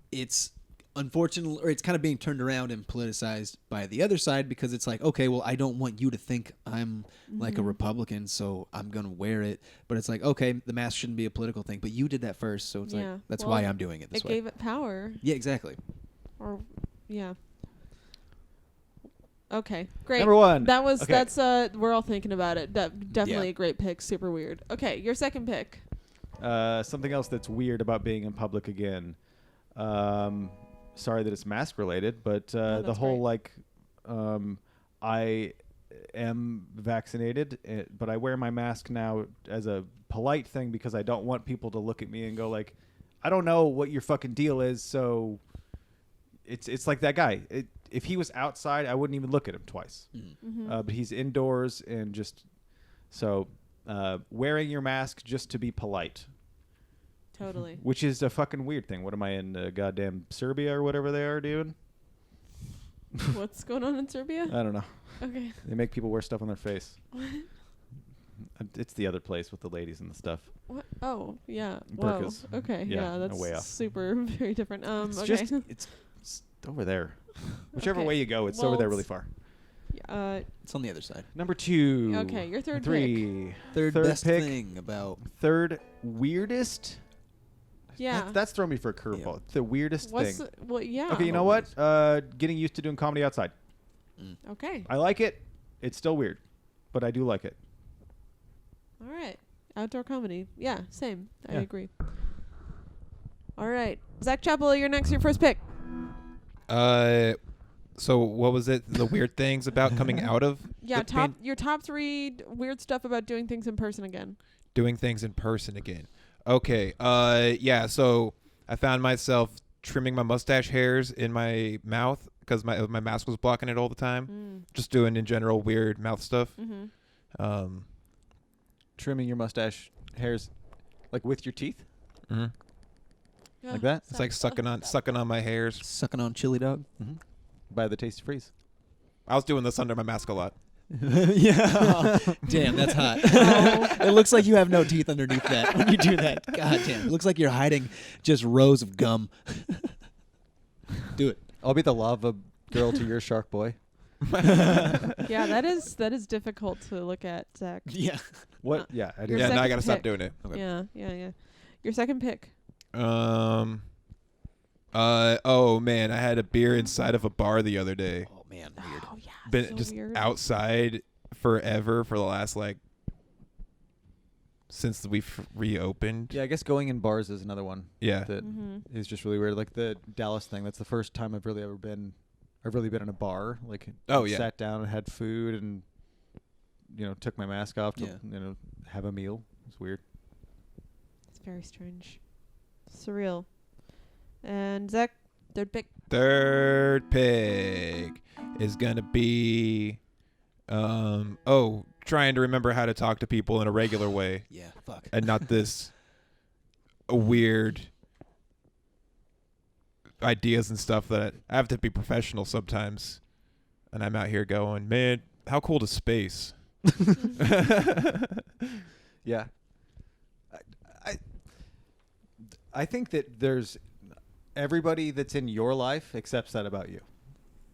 it's unfortunately, or it's kind of being turned around and politicized by the other side, because it's like, okay, well, I don't want you to think I'm like a Republican, so I'm going to wear it. But it's like, okay, the mask shouldn't be a political thing, but you did that first, so it's like, that's why I'm doing it this way. It gave it power. Yeah, exactly. Yeah. Okay, great. Number 1. That's we're all thinking about it. Definitely a great pick. Super weird. Okay, your second pick. Something else that's weird about being in public again. Sorry that it's mask related, but the whole great. I am vaccinated, but I wear my mask now as a polite thing, because I don't want people to look at me and go like, I don't know what your fucking deal is. So it's like that guy. If he was outside, I wouldn't even look at him twice. But he's indoors, and just so wearing your mask just to be polite. Totally. Which is a fucking weird thing. What am I in goddamn Serbia or whatever they are doing? What's going on in Serbia? I don't know. Okay. They make people wear stuff on their face. It's the other place with the ladies and the stuff. What? Oh, yeah. Burkas. Whoa. Okay. Yeah, that's way off. Super very different. It's okay. just it's over there. Whichever way you go, it's over there really far. It's on the other side. Number 2. Okay, your third 3. Third best pick. thing about Third weirdest. Yeah. That's throwing me for a curveball. Yeah. The weirdest thing. Yeah. Okay, you know what? Getting used to doing comedy outside. Okay. I like it. It's still weird, but I do like it. All right. Outdoor comedy. Yeah, same. I Yeah. agree. All right. Zach Chappell, you're next. Your first pick. So what was it? The weird things about coming out of? Yeah, your top 3 weird stuff about doing things in person again. Doing things in person again. Okay. Yeah. So I found myself trimming my mustache hairs in my mouth because my mask was blocking it all the time. Just doing in general weird mouth stuff. Trimming your mustache hairs, like with your teeth, Yeah, like that. It's like sucking on my hairs. sucking on chili dog. By the Tasty Freeze. I was doing this under my mask a lot. Yeah. Damn, that's hot. It looks like you have no teeth underneath that when you do that. God damn. It looks like you're hiding just rows of gum. Do it. I'll be the lava girl to your shark boy. Yeah, that is difficult to look at, Zach. Yeah. What? Yeah, I do. Your Yeah, now I gotta second stop doing it. Okay. Yeah. Your second pick. Oh man, I had a beer inside of a bar the other day. Oh man, weird. Oh yeah. Been so just weird. outside forever for the last since we've reopened. Yeah, I guess going in bars is another one. Yeah. That is just really weird. Like the Dallas thing. That's the first time I've really been in a bar. Like, sat down and had food and took my mask off to have a meal. It's weird. It's very strange. Surreal. And Zach, third pick. Third pick is gonna be trying to remember how to talk to people in a regular way. Yeah, fuck. And not this weird ideas and stuff that I have to be professional sometimes. And I'm out here going, man, how cool is space? Yeah. I think that there's everybody that's in your life accepts that about you.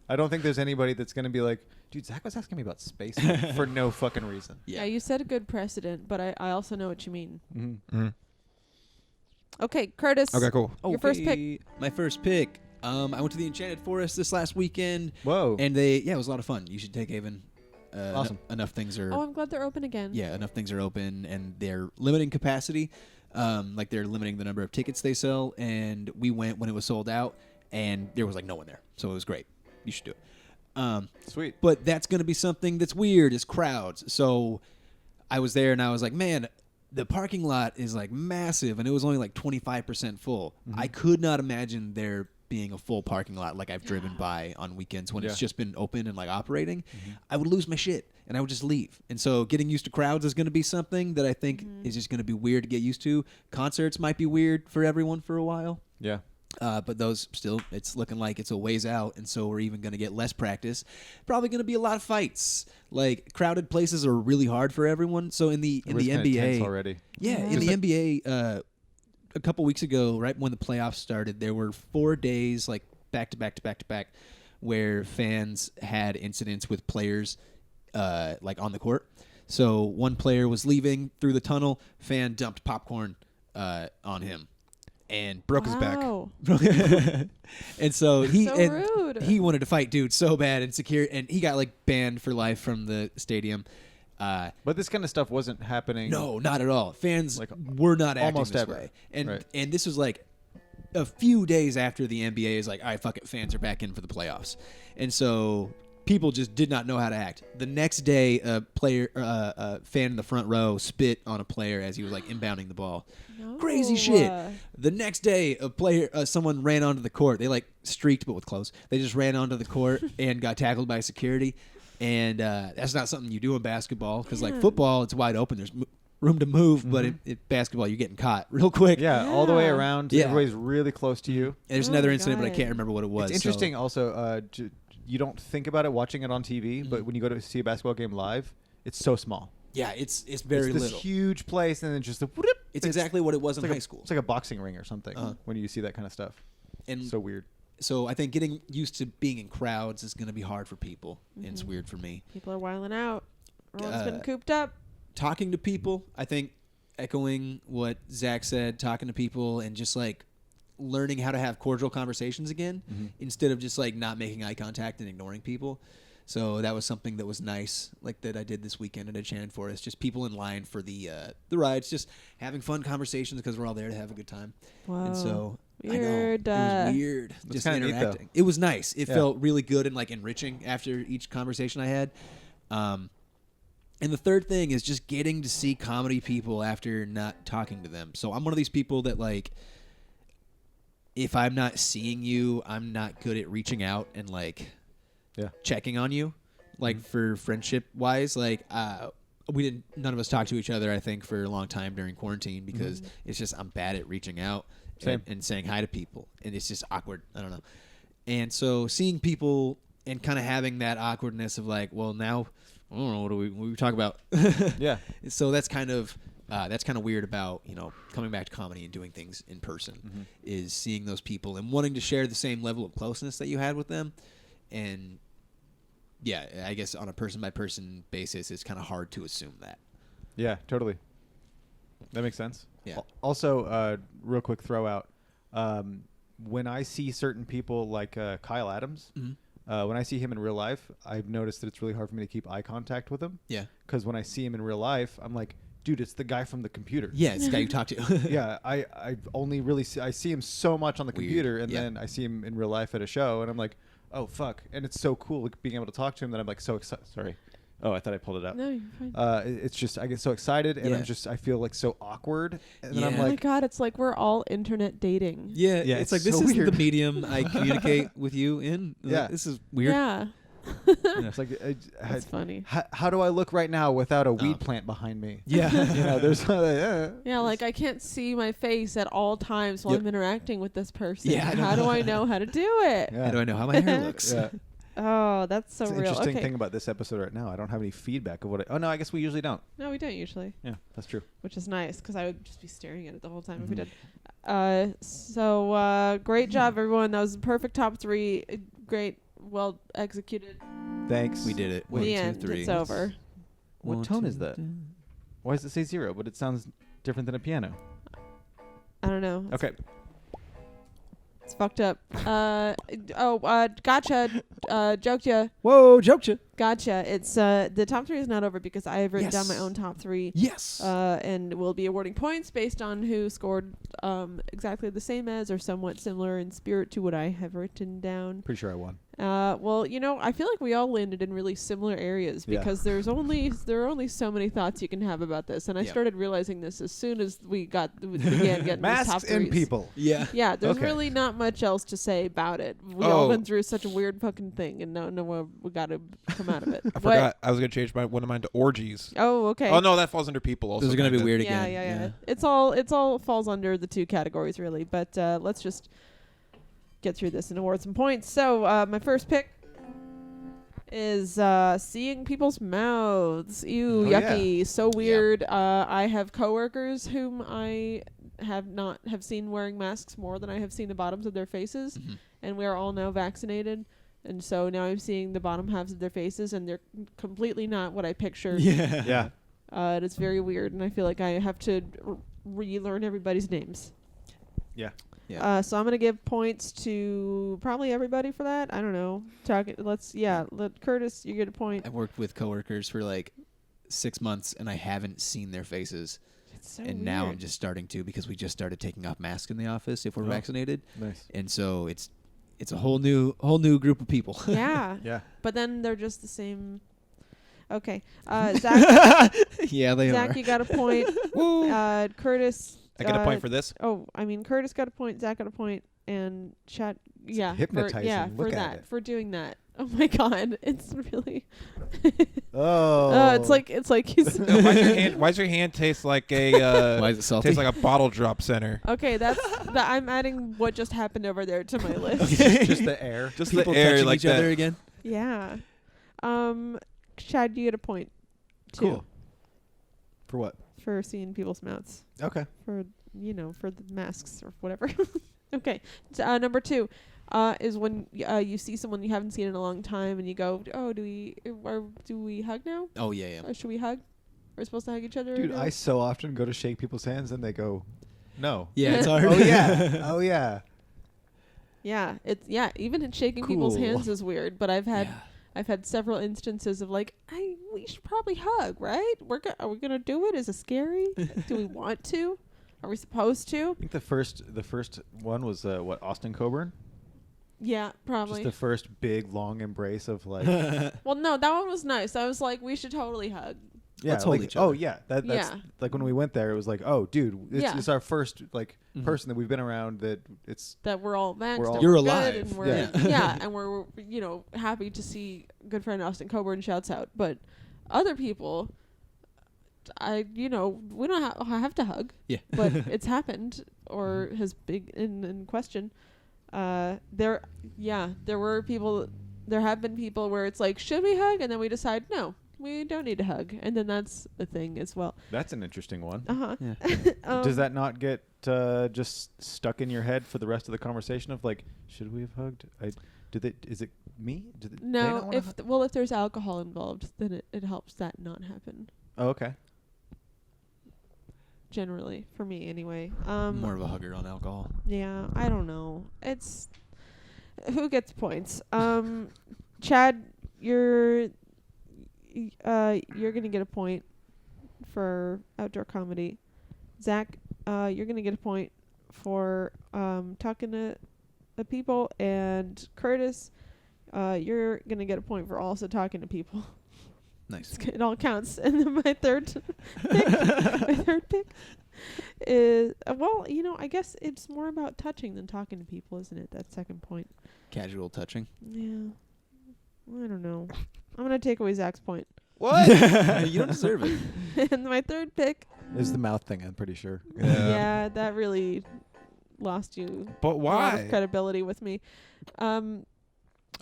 I don't think there's anybody that's going to be like, dude, Zach was asking me about space for no fucking reason. Yeah, you set a good precedent, but I also know what you mean. Mm-hmm. Okay, Curtis. Okay, cool. Your first pick. My first pick. I went to the Enchanted Forest this last weekend. Whoa. And it was a lot of fun. You should take Avon. Awesome. Enough things are. Oh, I'm glad they're open again. Yeah, enough things are open, and they're limiting capacity. Like they're limiting the number of tickets they sell. And we went when it was sold out, and there was no one there, so it was great. You should do it. Sweet. But that's going to be something that's weird is crowds. So I was there, and I was like, man, the parking lot is massive, and it was only 25% full. Mm-hmm. I could not imagine there being a full parking lot I've driven by on weekends when it's just been open and operating. Mm-hmm. I would lose my shit and I would just leave. And so getting used to crowds is going to be something that I think is just going to be weird to get used to. Concerts might be weird for everyone for a while. Yeah. But those still, it's looking like it's a ways out, and so we're even going to get less practice. Probably going to be a lot of fights. Crowded places are really hard for everyone. So in the NBA already. Yeah, in the NBA, a couple weeks ago, right when the playoffs started, there were 4 days back to back where fans had incidents with players on the court. So one player was leaving through the tunnel, fan dumped popcorn on him and broke his back. And so rude. He wanted to fight dude so bad and he got banned for life from the stadium. But this kind of stuff wasn't happening. No, not at all. Fans were not acting almost this ever. way. And right. and this was a few days after the NBA is all right, fuck it, fans are back in for the playoffs. And so people just did not know how to act. The next day, a fan in the front row spit on a player as he was inbounding the ball. No. Crazy shit. The next day, someone ran onto the court. They streaked, but with clothes. They just ran onto the court and got tackled by security. And that's not something you do in basketball because football, it's wide open. There's room to move, but in basketball, you're getting caught real quick. Yeah, all the way around. Yeah. Everybody's really close to you. And there's another incident, but I can't remember what it was. It's interesting also, you don't think about it watching it on TV, but when you go to see a basketball game live, it's so small. Yeah, it's very this little. Huge place, and then just it's exactly what it was in high school. It's like a boxing ring or something when you see that kind of stuff. And so weird. So I think getting used to being in crowds is going to be hard for people, and it's weird for me. People are wilding out. Everyone's been cooped up. Talking to people, I think, echoing what Zach said, talking to people and just learning how to have cordial conversations again instead of just not making eye contact and ignoring people. So that was something that was nice, that I did this weekend at Enchanted Forest. Just people in line for the rides, just having fun conversations because we're all there to have a good time. Wow. And so weird. I know, it was weird. That's just kinda interacting. neat, It was nice. It felt really good and enriching after each conversation I had. And the third thing is just getting to see comedy people after not talking to them. So I'm one of these people that if I'm not seeing you, I'm not good at reaching out and checking on you, for friendship wise. None of us talked to each other, I think, for a long time during quarantine because it's just I'm bad at reaching out and saying hi to people, and it's just awkward. I don't know. And so seeing people and kind of having that awkwardness of well, now I don't know what do we talk about. Yeah. So that's kind of weird about coming back to comedy and doing things in person is seeing those people and wanting to share the same level of closeness that you had with them, and yeah, I guess on a person-by-person basis, it's kind of hard to assume that. Yeah, totally. That makes sense. Yeah. Also, real quick throw out. When I see certain people like Kyle Adams, when I see him in real life, I've noticed that it's really hard for me to keep eye contact with him. Yeah. Because when I see him in real life, I'm like, dude, it's the guy from the computer. Yeah, it's the guy you talk to. Yeah, I only really I see him so much on the computer, and then I see him in real life at a show, and I'm like, oh, fuck. And it's so cool being able to talk to him that I'm like so excited. Sorry. Oh, I thought I pulled it out. No, you're fine. It's just I get so excited, and I feel like so awkward, and then I'm Oh like, my God, it's like we're all internet dating. Yeah, it's like so this is weird. the medium I communicate with you in. Yeah. This is weird. Yeah. it's like That's funny. How do I look right now without a weed plant behind me? Yeah. There's Yeah, like I can't see my face at all times while I'm interacting with this person. Yeah, how do I know how to do it? Yeah. How do I know how my hair looks? Yeah. Oh, that's so It's the real. interesting Okay. thing about this episode right now. I don't have any feedback of what. Oh no, I guess we usually don't. No, we don't usually, Yeah, that's true. which is nice because I would just be staring at it the whole time if we did. So great job, everyone. That was a perfect top 3. Great, well executed. Thanks. We did it. In 1, the 2, end, 3. it's over. What tone is that? Why does it say 0? But it sounds different than a piano. I don't know. Okay. It's fucked up. Gotcha. Joked ya. Whoa, joked you. Gotcha. It's the top 3 is not over because I have written down my Yes. own top 3. Yes. And we'll be awarding points based on who scored exactly the same as or somewhat similar in spirit to what I have written down. Pretty sure I won. Well, I feel like we all landed in really similar areas Yeah. because there are only so many thoughts you can have about this, and I started realizing this as soon as we began getting these top Masks and threes. people. Yeah. Yeah, there's Okay. really not much else to say about it. We all went through such a weird fucking thing, and no, we got to come out of it. I forgot. I was gonna change one of mine to orgies. Oh, okay. Oh no, that falls under people. Also, Those are gonna be kinda. weird Yeah, again. yeah. It's all falls under the 2 categories really, but let's just get through this and award some points. So my first pick is seeing people's mouths. Ew, yucky, so weird. I have coworkers whom I have seen wearing masks more than I have seen the bottoms of their faces, and we are all now vaccinated. And so now I'm seeing the bottom halves of their faces, and they're completely not what I pictured. Yeah. It is very weird, and I feel like I have to relearn everybody's names. Yeah. So I'm gonna give points to probably everybody for that. I don't know. Let Curtis, you get a point. I've worked with coworkers for like 6 months, and I haven't seen their faces. It's so And weird. now I'm just starting to, because we just started taking off masks in the office if we're vaccinated. Nice. And so it's a whole new group of people. Yeah. Yeah. But then they're just the same. Okay. Zach. Yeah, they Zach, are. you got a point. Curtis. I get a point for this. Oh, I mean, Curtis got a point. Zach got a point, and Chad. Yeah. hypnotizing. Look for at that. it. For doing that. Oh my God, it's really. Oh. It's like he's. Why does your hand taste like a? Why is it salty? Tastes like a bottle drop center. Okay, I'm adding what just happened over there to my list. Just the air. Just People the air touching like each that. other again. Yeah. Chad, you get a point. Too, Cool. For what? for seeing people's mouths. Okay. For the masks or whatever. Okay. Number 2 is when you see someone you haven't seen in a long time and you go, oh, do we hug now? Oh, yeah. Or should we hug? We're supposed to hug each other. Dude, now? I so often go to shake people's hands and they go, no. Yeah, it's hard. Oh yeah. Oh yeah. Yeah, even in shaking people's Cool. hands is weird, but I've had several instances of like, we should probably hug, right? Are we gonna do it? Is it scary? Do we want to? Are we supposed to? I think the first one was Austin Coburn. Yeah, probably. Just the first big long embrace of like. Well, no, that one was nice. I was like, we should totally hug. Yeah, Let's hold like, each other. oh yeah, that's Yeah. like when we went there. It was like, oh, dude, it's our first like Mhm. person that we've been around. That it's That we're all vaxxed. and You're we're alive. Good and we're, Yeah. and we're happy to see good friend Austin Coburn shouts out. But other people, we don't have to hug. Yeah. But it's happened or has been in question. There have been people where it's like, should we hug? And then we decide, no, we don't need to hug. And then that's the thing as well. that's an interesting one. Uh-huh. Yeah. Does that not get just stuck in your head for the rest of the conversation of like, should we have hugged? Is it me? Do they No, if there's alcohol involved, then it helps that not happen. Oh, okay. Generally, for me anyway. More of a hugger on alcohol. Yeah, I don't know. It's who gets points. Chad, you're gonna get a point for outdoor comedy. Zach, you're gonna get a point for talking to the people, and Curtis, you're gonna get a point for also talking to people. Nice. It all counts. And then my third pick is I guess it's more about touching than talking to people, isn't it? That second point. Casual touching. Yeah. I don't know. I'm gonna take away Zach's point. What? You don't deserve it. And my third pick is the mouth thing. I'm pretty sure. Yeah, that really lost you. But why? A lot of credibility with me.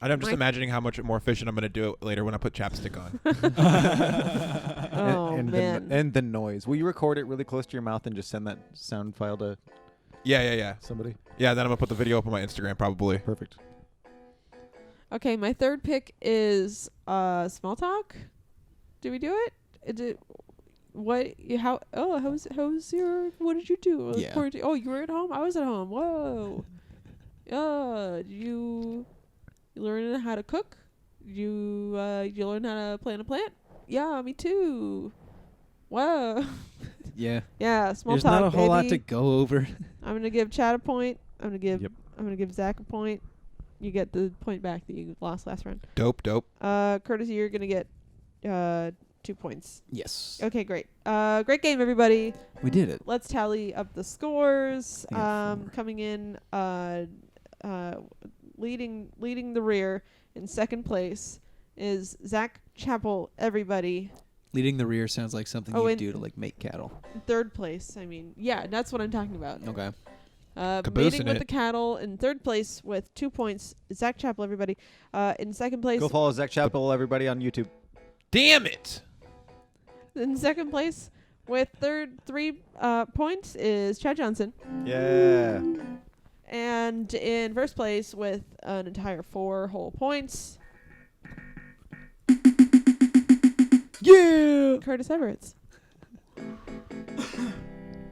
I'm just imagining how much more efficient I'm going to do it later when I put chapstick on. Man. And the noise. Will you record it really close to your mouth and just send that sound file to somebody? Yeah, then I'm going to put the video up on my Instagram probably. Perfect. Okay, my third pick is small talk. Did we do it? What did you do? Yeah. Oh, you were at home? I was at home. Whoa. You learn how to cook? You learn how to plant a plant? Yeah, me too. Whoa. Yeah. Yeah, small There's talk. There's not a whole lot baby. to go over. I'm gonna give Chad a point. I'm gonna give Zach a point. You get the point back that you lost last round. Dope. Curtis, you're gonna get 2 points. Yes. Okay, great. Great game, everybody. We did it. Let's tally up the scores. Yeah, Coming in, leading the rear in second place is Zach Chappell. Everybody. Leading the rear sounds like something you do to like make cattle. In third place. I mean, yeah, that's what I'm talking about. Okay. Mating with the cattle in third place with 2 points. Zach Chappell, everybody. In second place. Go follow Zach Chappell, everybody, on YouTube. Damn it! In second place with 3 points is Chad Johnson. Yeah. And in first place with an entire 4 whole points. Yeah. Curtis Everetts. I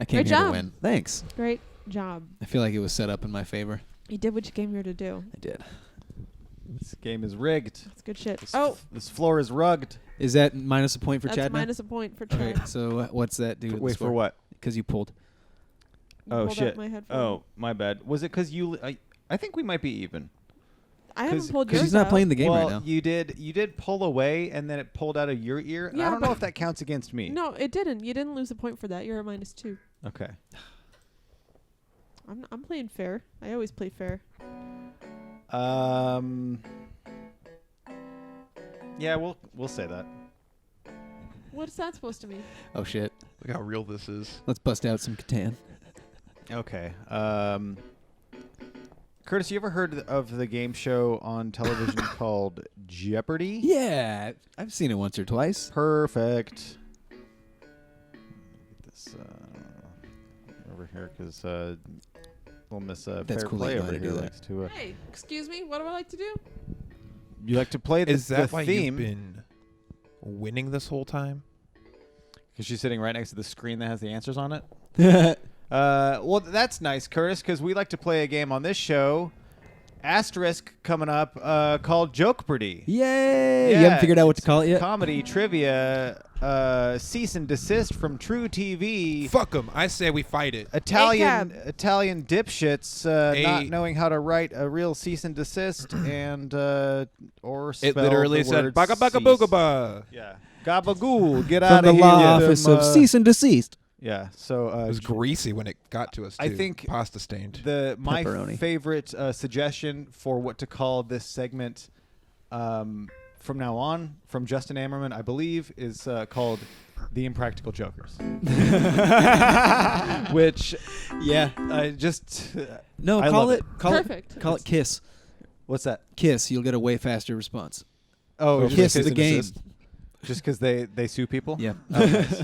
came Great here job. to win. Thanks. Great job. I feel like it was set up in my favor. You did what you came here to do. I did. This game is rigged. That's good shit. This floor is rugged. Is that minus a point for That's Chad now? minus a point for Chad. Okay, so what's that do? Wait, for what? Because you pulled. You oh, pulled shit. out my headphone. Oh, my bad. Was it because you... I think we might be even. I haven't pulled yours Because he's not out. playing the game well, right now. you did pull away, and then it pulled out of your ear. Yeah, I don't know if that counts against me. No, it didn't. You didn't lose a point for that. You're a -2. Okay. I'm playing fair. I always play fair. Yeah, we'll say that. What's that supposed to mean? Oh shit! Look how real this is. Let's bust out some Catan. Okay. Curtis, you ever heard of the game show on television called Jeopardy? Yeah, I've seen it once or twice. Perfect. Get this over here because little Miss That's Fair cool Play that you know over how to here do that. likes to. Hey, excuse me. What do I like to do? You like to play the, Is that the why theme? you've been winning this whole time? Because she's sitting right next to the screen that has the answers on it. Well, that's nice, Curtis, because we like to play a game on this show. Asterisk coming up called Jokepardy. Yay! Yeah, You haven't figured out what to call it yet? Comedy, trivia, cease and desist from True TV. Fuck them. I say we fight it. Italian ACAB. dipshits not knowing how to write a real cease and desist and or spell It literally the said word "baga baga cease. booga ba." Yeah, gabagool, get From out the of here. law with office them, of cease and desist. Yeah, so It was greasy when it got to us. Too. I think pasta stained. my Pepperoni. favorite suggestion for what to call this segment from now on from Justin Ammerman, I believe, is called The Impractical Jokers. Which, Yeah. I just... No, I call love it. Call Perfect. it. Call it Kiss. What's that? Kiss. You'll get a way faster response. Oh, Kiss just the and game. desist? Just because they sue people? Yeah. Oh, nice.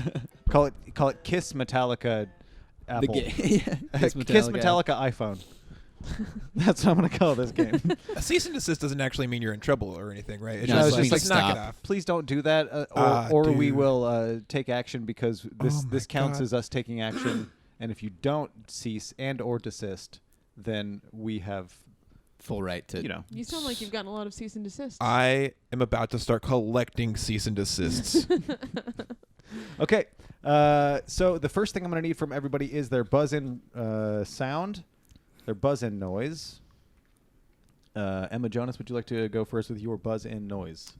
Call it Kiss Metallica Apple. The game. Yeah. Kiss Metallica iPhone. That's what I'm going to call this game. A cease and desist doesn't actually mean you're in trouble or anything, right? It's No, just it's like, just knock it stop. off. Please don't do that, or we dude. will take action because this counts God. as us taking action. And if you don't cease and or desist, then we have Full right to. You sound like you've gotten a lot of cease and desist. I am about to start collecting cease and desists. Okay. So the first thing I'm going to need from everybody is their buzz-in sound, their buzz-in noise. Emma, Jonas, would you like to go first with your buzz-in noise?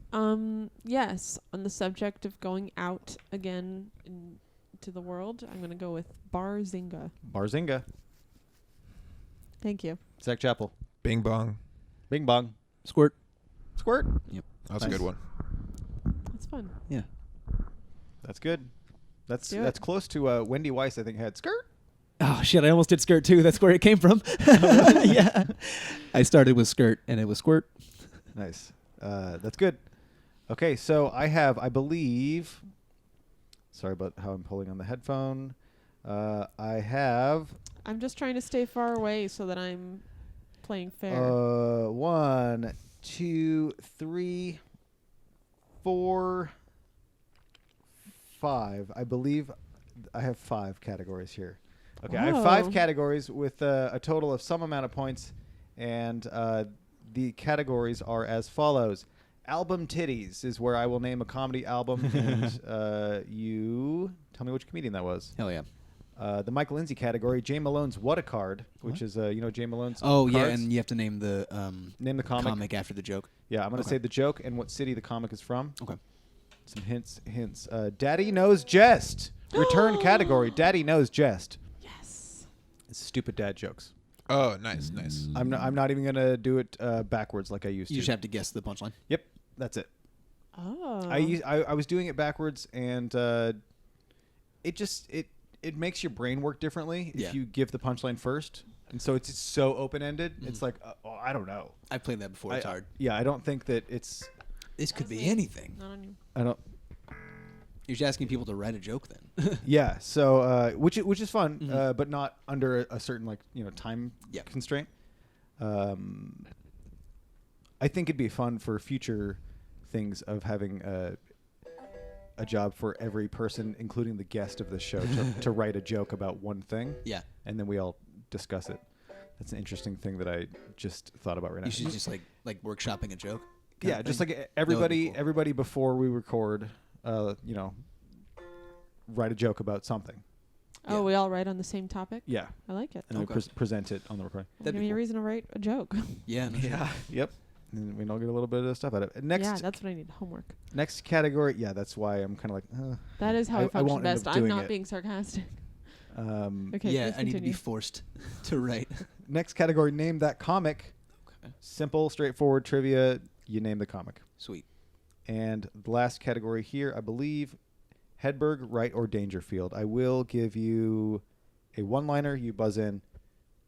Yes. On the subject of going out again into the world, I'm going to go with Barzinga. Barzinga. Thank you. Zach Chappell. Bing bong. Bing bong. Squirt. Squirt. Yep. That's Nice. a good one. That's fun. Yeah. That's good. Do it. That's close to Wendy Weiss, I think, had skirt. Oh shit! I almost did skirt too. That's where it came from. Yeah. I started with skirt and it was squirt. Nice. That's good. Okay, so I believe. Sorry about how I'm pulling on the headphone. I have. I'm just trying to stay far away so that I'm playing fair. 1, 2, 3, 4, 5. I believe I have 5 categories here. Okay, I have 5 Whoa. categories with a total of some amount of points, and the categories are as follows. Album Titties is where I will name a comedy album, and you tell me which comedian that was. Hell yeah. The Michael Lindsay category, Jay Malone's What a Card, which is Jay Malone's Oh yeah, cards. and you have to name the comic. after the joke. Yeah, I'm going to Okay. say the joke and what city the comic is from. Okay. Some hints. Daddy Knows Jest. Return category, Daddy Knows Jest. Yes. It's stupid dad jokes. Oh, nice, nice. I'm not even going to do it backwards like I used You to. just have to guess the punchline. Yep, that's it. Oh. I was doing it backwards, and it makes your brain work differently Yeah. if you give the punchline first. And so it's so open-ended. It's like, I don't know. I've played that before. It's hard. Yeah, I don't think that it's... This could be Honestly, anything. Not on you. I don't... You're just asking people to write a joke then. Yeah, so which is fun, but not under a certain time Yep. constraint. I think it'd be fun for future things of having a job for every person, including the guest of the show, to write a joke about one thing, Yeah. and then we all discuss it. That's an interesting thing that I just thought about right now. You should just like workshopping a joke. kind Yeah, of just thing. like That would be everybody cool. before we record, write a joke about something. Oh, Yeah. we all write on the same topic? Yeah, I like it. and then Okay. we present it on the recording. Give That'd me be a cool. reason to write a joke. Yeah. No shit. Yep. And we all get a little bit of stuff out of it. Next, Yeah, that's what I need. Homework. next category. Yeah, that's why I'm kind of like. That is how I I function won't end best. up I'm doing not it. being sarcastic. Okay, Yeah, please I need to be continue. forced to write. Next category. Name that comic. Okay. Simple, straightforward trivia. You name the comic. Sweet. And the last category here, I believe, Hedberg, Wright, or Dangerfield. I will give you a one-liner. You buzz in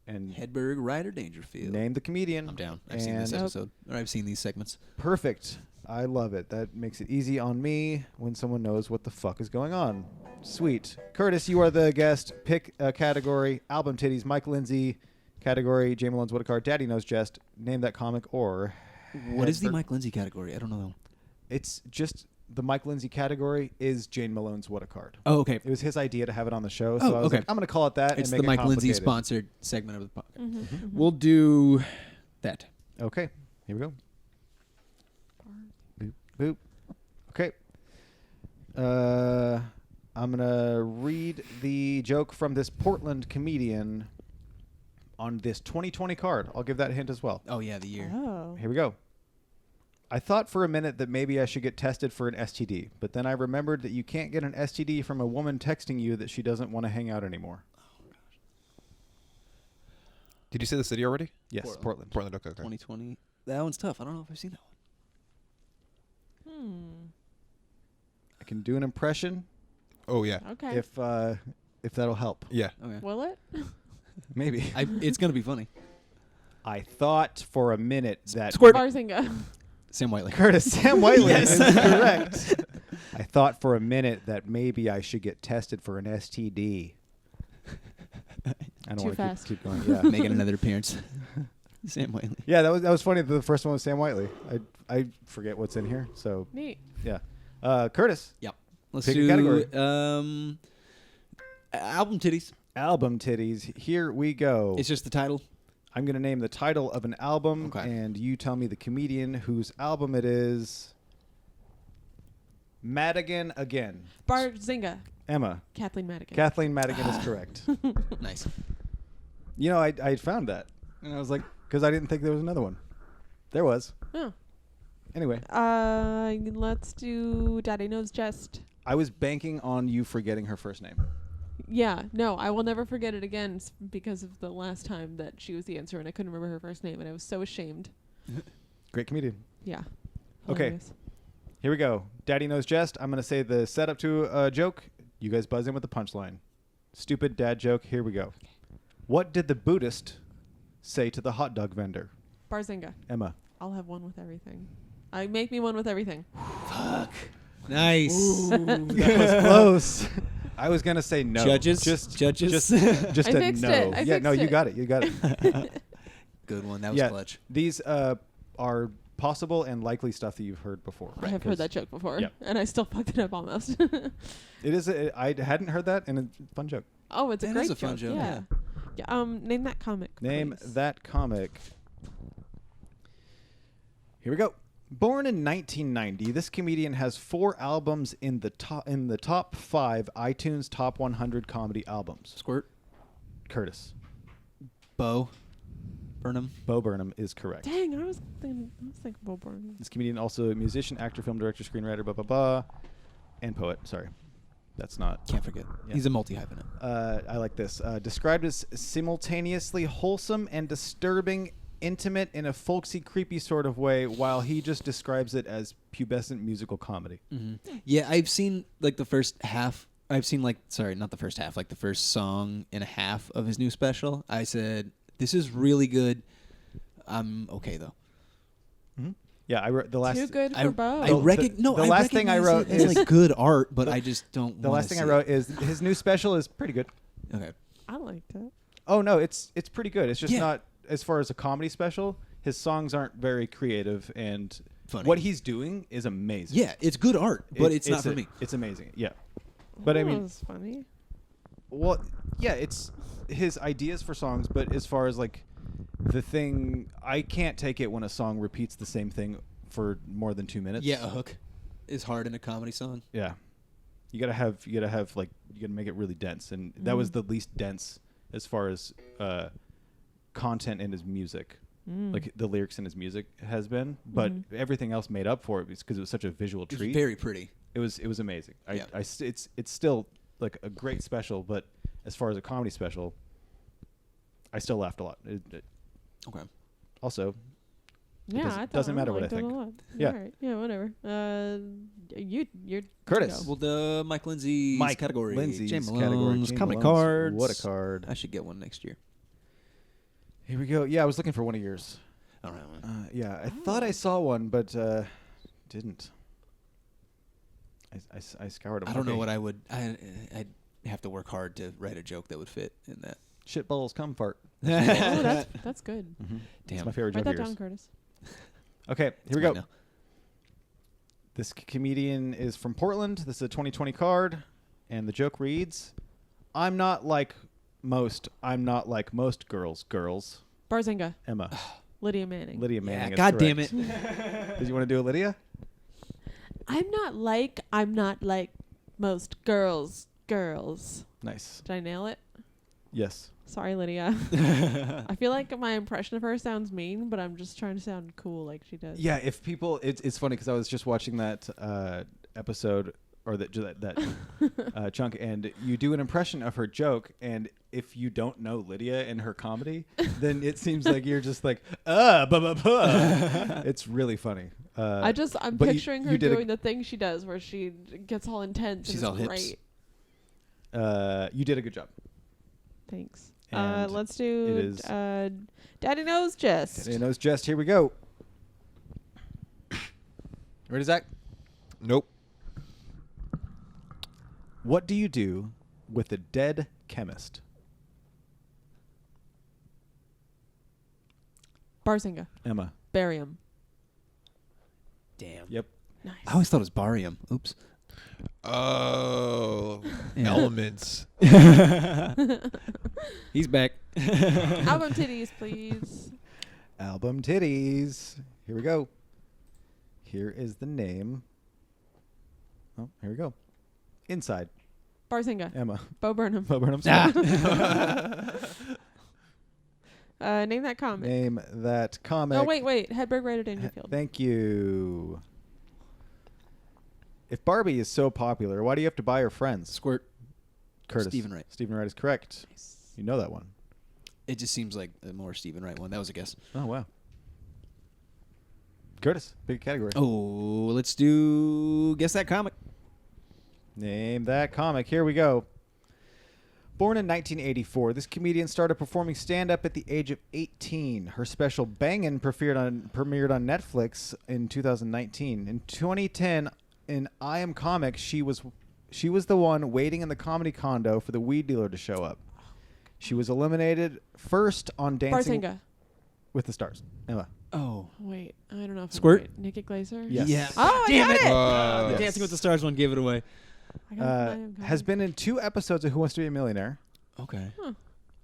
and Hedberg, Wright, or Dangerfield. name the comedian. I'm down. I've seen this And- episode. Or I've seen these segments. Perfect. I love it. That makes it easy on me when someone knows what the fuck is going on. Sweet. Curtis, you are the guest. Pick a category. Album Titties, Mike Lindsay. Category, Jay Malone's What a Card, Daddy Knows Jest. Name that comic or... What is the Hedberg. Mike Lindsay category? I don't know. It's just the Mike Lindsay category is Jane Malone's What a Card. Oh, okay. It was his idea to have it on the show, so Oh, I was okay. like, I'm going to call it that It's and make the it Mike Lindsay complicated. sponsored segment of the podcast. Mm-hmm. We'll do that. Okay, here we go. Boop, boop. Okay. I'm going to read the joke from this Portland comedian on this 2020 card. I'll give that a hint as well. Oh, yeah, the year. Oh. Here we go. I thought for a minute that maybe I should get tested for an STD, but then I remembered that you can't get an STD from a woman texting you that she doesn't want to hang out anymore. Did you say the city already? Yes, Portland. Portland. Okay. 2020. That one's tough. I don't know if I've seen that one. I can do an impression Oh yeah. Okay. if that'll help. Yeah. Okay. Will it? Maybe. It's going to be funny. I thought for a minute that Squirt. Barzinga. Sam Whiteley. Curtis Sam Whiteley Yes. is correct. I thought for a minute that maybe I should get tested for an STD. I don't Too want to fast. keep going. Yeah. Making another appearance. Sam Whiteley. Yeah, that was funny. The first one was Sam Whiteley. I forget what's in here. So neat. Yeah. Curtis. Yep. Let's pick do a category. Album titties. Album titties. Here we go. It's just the title. I'm going to name the title of an album, Okay. and you tell me the comedian whose album it is. Madigan again. Barzinga. Emma. Kathleen Madigan. Kathleen Madigan is correct. Nice. You know, I found that, and I was like, because I didn't think there was another one. There was. Oh. Anyway. Let's do Daddy Knows Jest. I was banking on you forgetting her first name. Yeah, no, I will never forget it again because of the last time that she was the answer and I couldn't remember her first name and I was so ashamed. Great comedian. Yeah. Okay. Hilarious. Here we go. Daddy Knows Jest. I'm going to say the setup to a joke. You guys buzz in with the punchline. Stupid dad joke. Here we go. What did the Buddhist say to the hot dog vendor? Barzinga. Emma. I'll have one with everything. Make me one with everything. Fuck. Nice. Ooh, that was close. I was going to say no. Judges? Just Judges? I fixed no. it. I Yeah, no, fixed you it. got it. You got it. Good one. That was clutch. These are possible and likely stuff that you've heard before. I have heard that joke before, Yep. and I still fucked it up almost. It is. I hadn't heard that, and it's a fun joke. Oh, it's a That great is a fun joke, Yeah. Name that comic. Name please. that comic. Here we go. Born in 1990, this comedian has 4 albums in the top 5 iTunes Top 100 comedy albums. Squirt. Curtis. Bo Burnham. Bo Burnham is correct. Dang, I was thinking Bo Burnham. This comedian also a musician, actor, film director, screenwriter, blah blah blah, and poet. Sorry, that's not. Can't forget. Yeah. He's a multi-hyphenate. I like this. Described as simultaneously wholesome and disturbing, intimate in a folksy, creepy sort of way, while he just describes it as pubescent musical comedy. Mm-hmm. Yeah, I've seen like the first half. I've seen like, sorry, not the first half, like the first song and a half of his new special. I said, this is really good. I'm okay though. Mm-hmm. Yeah, I wrote the last. Too good for Bo. The last thing I wrote is like good art, but I just don't. The last thing I wrote is his new special is pretty good. Okay. I liked it. Oh no, it's pretty good. It's just not as far as a comedy special. His songs aren't very creative, and funny. What he's doing is amazing. Yeah, it's good art, but it's not for me. It's amazing. Yeah, but I mean, That was funny. well, yeah, it's his ideas for songs, but as far as like the thing, I can't take it when a song repeats the same thing for more than 2 minutes. Yeah, a hook is hard in a comedy song. Yeah, you gotta have like you gotta make it really dense, and that was the least dense as far as content in his music, like the lyrics in his music has been, but everything else made up for it because it was such a visual treat. It's very pretty. It was amazing. Yeah. It's still like a great special, but as far as a comedy special, I still laughed a lot. Okay. Also, Yeah, doesn't matter what I liked it think. a lot. Yeah. All right. Yeah, whatever. You're Curtis. Well, the Mike Lindsay's category. Lindsay's Jay category. Malone's Jay comedy Malone's. cards. What a card. I should get one next year. Here we go. Yeah, I was looking for one of yours. All right. Yeah, I thought I saw one, but didn't. I scoured them. I don't know what I would. I'd have to work hard to write a joke that would fit in that. Shit balls come fart. Oh, that's good. Mm-hmm. Damn. That's my favorite Write joke that of yours. down, Curtis. Okay, here It's we go. mine now. This comedian is from Portland. This is a 2020 card, and the joke reads, I'm not like most girls. Barzinga. Emma. Lydia Manning. Lydia Manning. Yeah, is God damn correct. it. Did you want to do a Lydia? I'm not like most girls. Nice. Did I nail it? Yes. Sorry, Lydia. I feel like my impression of her sounds mean, but I'm just trying to sound cool like she does. Yeah, if people, it's funny because I was just watching that episode or that chunk, and you do an impression of her joke, and if you don't know Lydia and her comedy, then it seems like you're just like, It's really funny. I'm but picturing you her did doing the thing she does where she gets all intense. She's and all it's hips. great. You did a good job. Thanks. And Let's do it is Daddy Knows Jest. Daddy Knows Jest. Here we go. Ready, Zach? Nope. What do you do with a dead chemist? Barzinga. Emma. Barium. Damn. Yep. Nice. I always thought it was barium. Oops. Oh, Yeah. elements. He's back. Album titties, please. Album titties. Here we go. Here is the name. Oh, here we go. Inside. Barzinga. Emma. Bo Burnham. Bo Burnham. Name that comic. Name that comic. Oh, wait. Hedberg, Writer, Dangerfield. Thank you. If Barbie is so popular, why do you have to buy her friends? Squirt. Curtis. Stephen Wright. Stephen Wright is correct. Nice. You know that one. It just seems like a more Stephen Wright one. That was a guess. Oh, wow. Curtis, big category. Oh, let's do guess that comic. Name that comic. Here we go. Born in 1984, this comedian started performing stand-up at the age of 18. Her special Bangin' premiered on Netflix in 2019. In 2010, in I Am Comic, she was the one waiting in the comedy condo for the weed dealer to show up. She was eliminated first on Dancing Barzinga. with the Stars. Emma. Oh. Wait, I don't know if Squirt? I'm right. Nikki Glaser? Yes. Yeah. Oh, Damn I it. got it! Yes. Dancing with the Stars one gave it away. I got it. I am Has been in 2 episodes of Who Wants to Be a Millionaire Okay. Huh.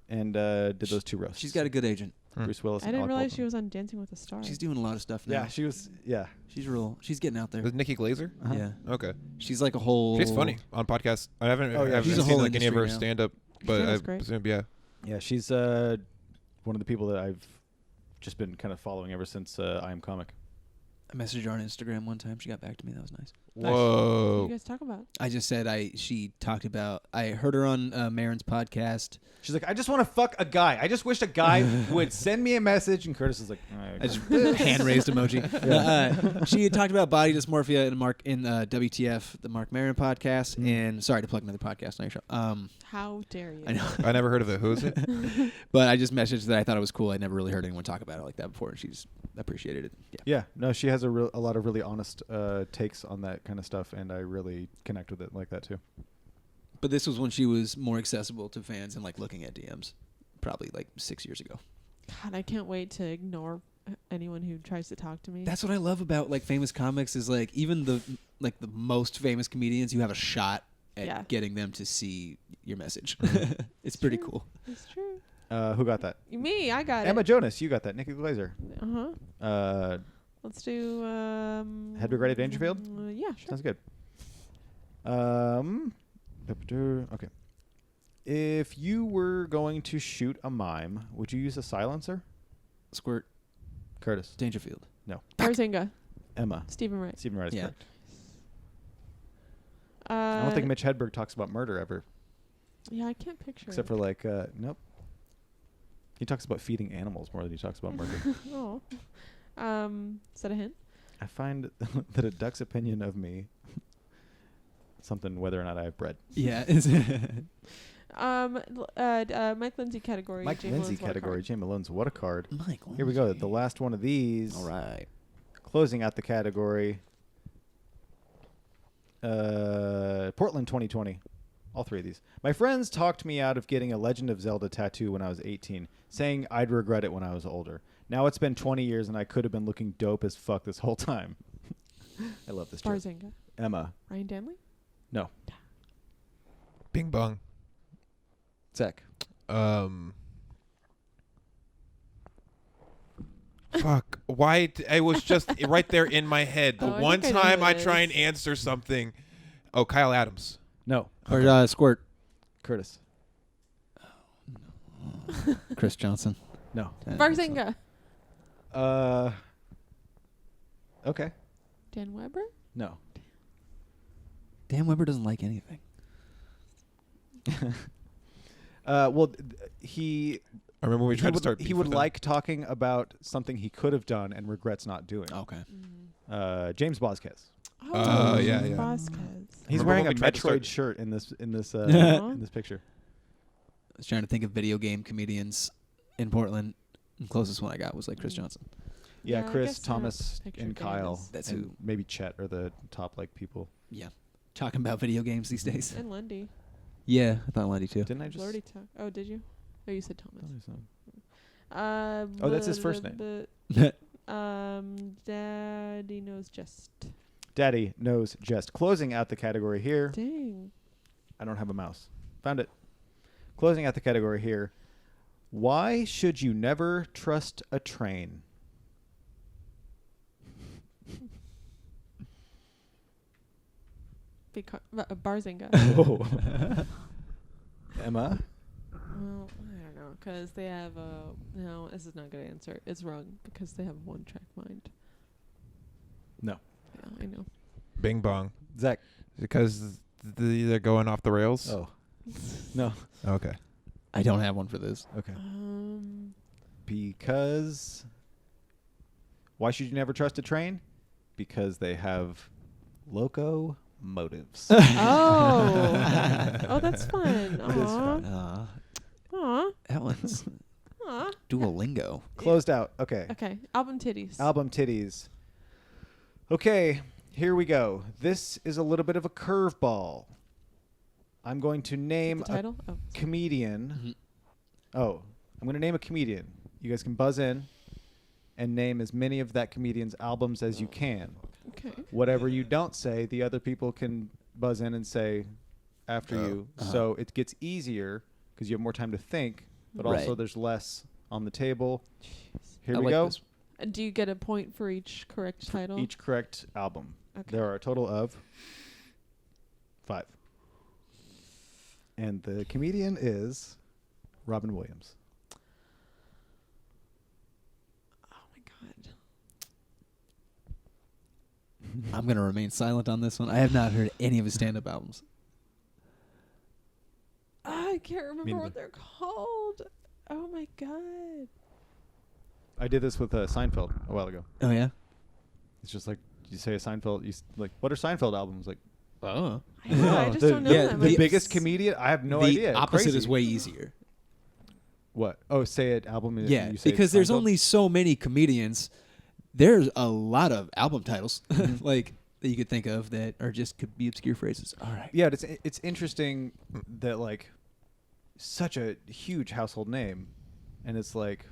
and did those 2 roasts. She's got a good agent. Bruce Willis. I and didn't Alec realize Baldwin. she was on Dancing with the Stars. She's doing a lot of stuff now. Yeah, she was. Yeah. She's getting out there. With Nikki Glaser? Uh-huh. Yeah. Okay. She's like a whole. She's funny on podcasts. I haven't, Oh, yeah, I haven't she's a seen whole like any of her industry now. stand-up, but She I was great. presume, yeah. Yeah, she's one of the people that I've just been kind of following ever since I Am Comic. I messaged her on Instagram one time. She got back to me. That was nice. What Whoa. do you guys talk about? I just said she talked about. I heard her on Marin's podcast. She's like, I just want to fuck a guy. I just wish a guy would send me a message. And Curtis is like, I just hand raised emoji. She had talked about body dysmorphia in WTF, the Mark Maron podcast. And sorry to plug another podcast on your show. How dare you? I know. I never heard of it. Who is it? But I just messaged that I thought it was cool. I never really heard anyone talk about it like that before, and she's appreciated it. Yeah. yeah, no, she has a lot of really honest takes on that kind of stuff, and I really connect with it like that too. But this was when she was more accessible to fans and like looking at DMs, probably like 6 years ago. God, I can't wait to ignore anyone who tries to talk to me. That's what I love about like famous comics is like even the most famous comedians, you have a shot at getting them to see your message. It's pretty cool. It's true. Who got that? Me, I got Emma it. Jonas, you got that. Nikki Glaser. Uh-huh. Let's do... Hedwig Ready Dangerfield? Yeah, sure. Sounds good. Okay. If you were going to shoot a mime, would you use a silencer? Squirt. Curtis. Dangerfield. No. Barzinga. Emma. Stephen Wright. Stephen Wright is Yeah. correct. I don't think Mitch Hedberg talks about murder ever, Yeah, I can't picture except for like, nope. He talks about feeding animals more than he talks about murder. Oh. Is that a hint? I find that a duck's opinion of me, something whether or not I have bread. Yeah. Mike Lindsay category. Mike Jay Lindsay Malone's What a category. Card. Jay Malone's What a Card. Mike. Here we go. The last one of these. All right. Closing out the category. Portland 2020. All 3 of these. My friends talked me out of getting a Legend of Zelda tattoo when I was 18, saying I'd regret it when I was older. Now it's been 20 years and I could have been looking dope as fuck this whole time. I love this joke. Barzinga. Emma. Ryan Danley? No. Bing bong. Zach. Fuck. Why? It was just right there in my head. The Oh, I one think I know time who I it try is. and answer something. Oh, Kyle Adams. No. Or Squirt. Curtis. Chris Johnson. No. Barzinga. Okay. Dan Weber? No. Dan Weber doesn't like anything. Well, he I remember when we tried to start. he beef would with them. like talking about something he could have done and regrets not doing. Okay. James Bosquez. Oh, yeah, yeah. Vasquez. He's Remember wearing when a we tried to start- Metroid shirt in this in this picture. I was trying to think of video game comedians in Portland. The closest one I got was like Chris Johnson. Yeah, Yeah, I Chris, guess I don't Thomas, picture and Dan Kyle. as- That's and who- maybe Chet are the top like people. Yeah. Talking about video games these days. And Lundy. Yeah, I thought Lundy too. Didn't I just? Already talk. Oh, did you? Oh, you said Thomas. that's his first name. Daddy knows just. Daddy knows just. Closing out the category here. Dang. I don't have a mouse. Found it. Closing out the category here. Why should you never trust a train? Barzinga. Oh. Emma? Well, I don't know, because they have a... No, this is not a good answer. It's wrong, because they have a one-track mind. No. Yeah, I know. Bing bong. Zach? Because they're going off the rails? Oh. No. Okay. I don't have one for this. Okay. Because... Why should you never trust a train? Because they have loco motives. Oh, that's fun. Aww. Aww. That one's Duolingo. Closed out. Okay. Okay. Album titties. Album titties. Okay, here we go. This is a little bit of a curveball. I'm going to name the title? a comedian. Mm-hmm. Oh, I'm going to name a comedian. You guys can buzz in and name as many of that comedian's albums as you can. Okay. Whatever you don't say, the other people can buzz in and say after you. So it gets easier because you have more time to think, but also there's less on the table. Jeez. Here we go. Do you get a point for each correct title? Each correct album. Okay. There are a total of 5. And the comedian is Robin Williams. Oh, my God. I'm going to remain silent on this one. I have not heard any of his stand-up albums. I can't remember what they're called. Oh, my God. I did this with Seinfeld a while ago. Oh, yeah? It's just like, you say a Seinfeld, like, what are Seinfeld albums? Like, oh. I know, I just don't know them. The biggest comedian? I have no idea. The opposite Crazy. is way easier. What? Oh, say it album. Yeah, you say because there's Seinfeld? only so many comedians. There's a lot of album titles like that you could think of that are just could be obscure phrases. All right. Yeah, it's interesting that like such a huge household name, and it's like,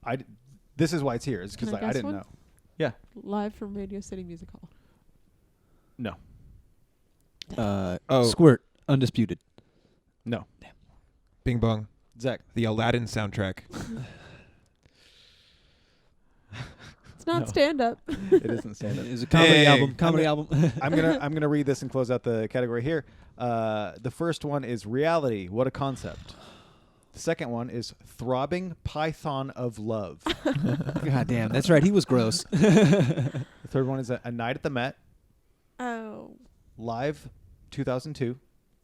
I this is why it's here. It's because I didn't know. Yeah. Live from Radio City Music Hall. No. Squirt, Undisputed. No. Damn. Bing bong. Zach. The Aladdin soundtrack. It's not stand-up. It isn't stand-up. It's a comedy album. Comedy album. I'm gonna read this and close out the category here. The first one is Reality. What a concept. The second one is Throbbing Python of Love. God damn, that's right. He was gross. The third one is A Night at the Met. Oh. Live 2002.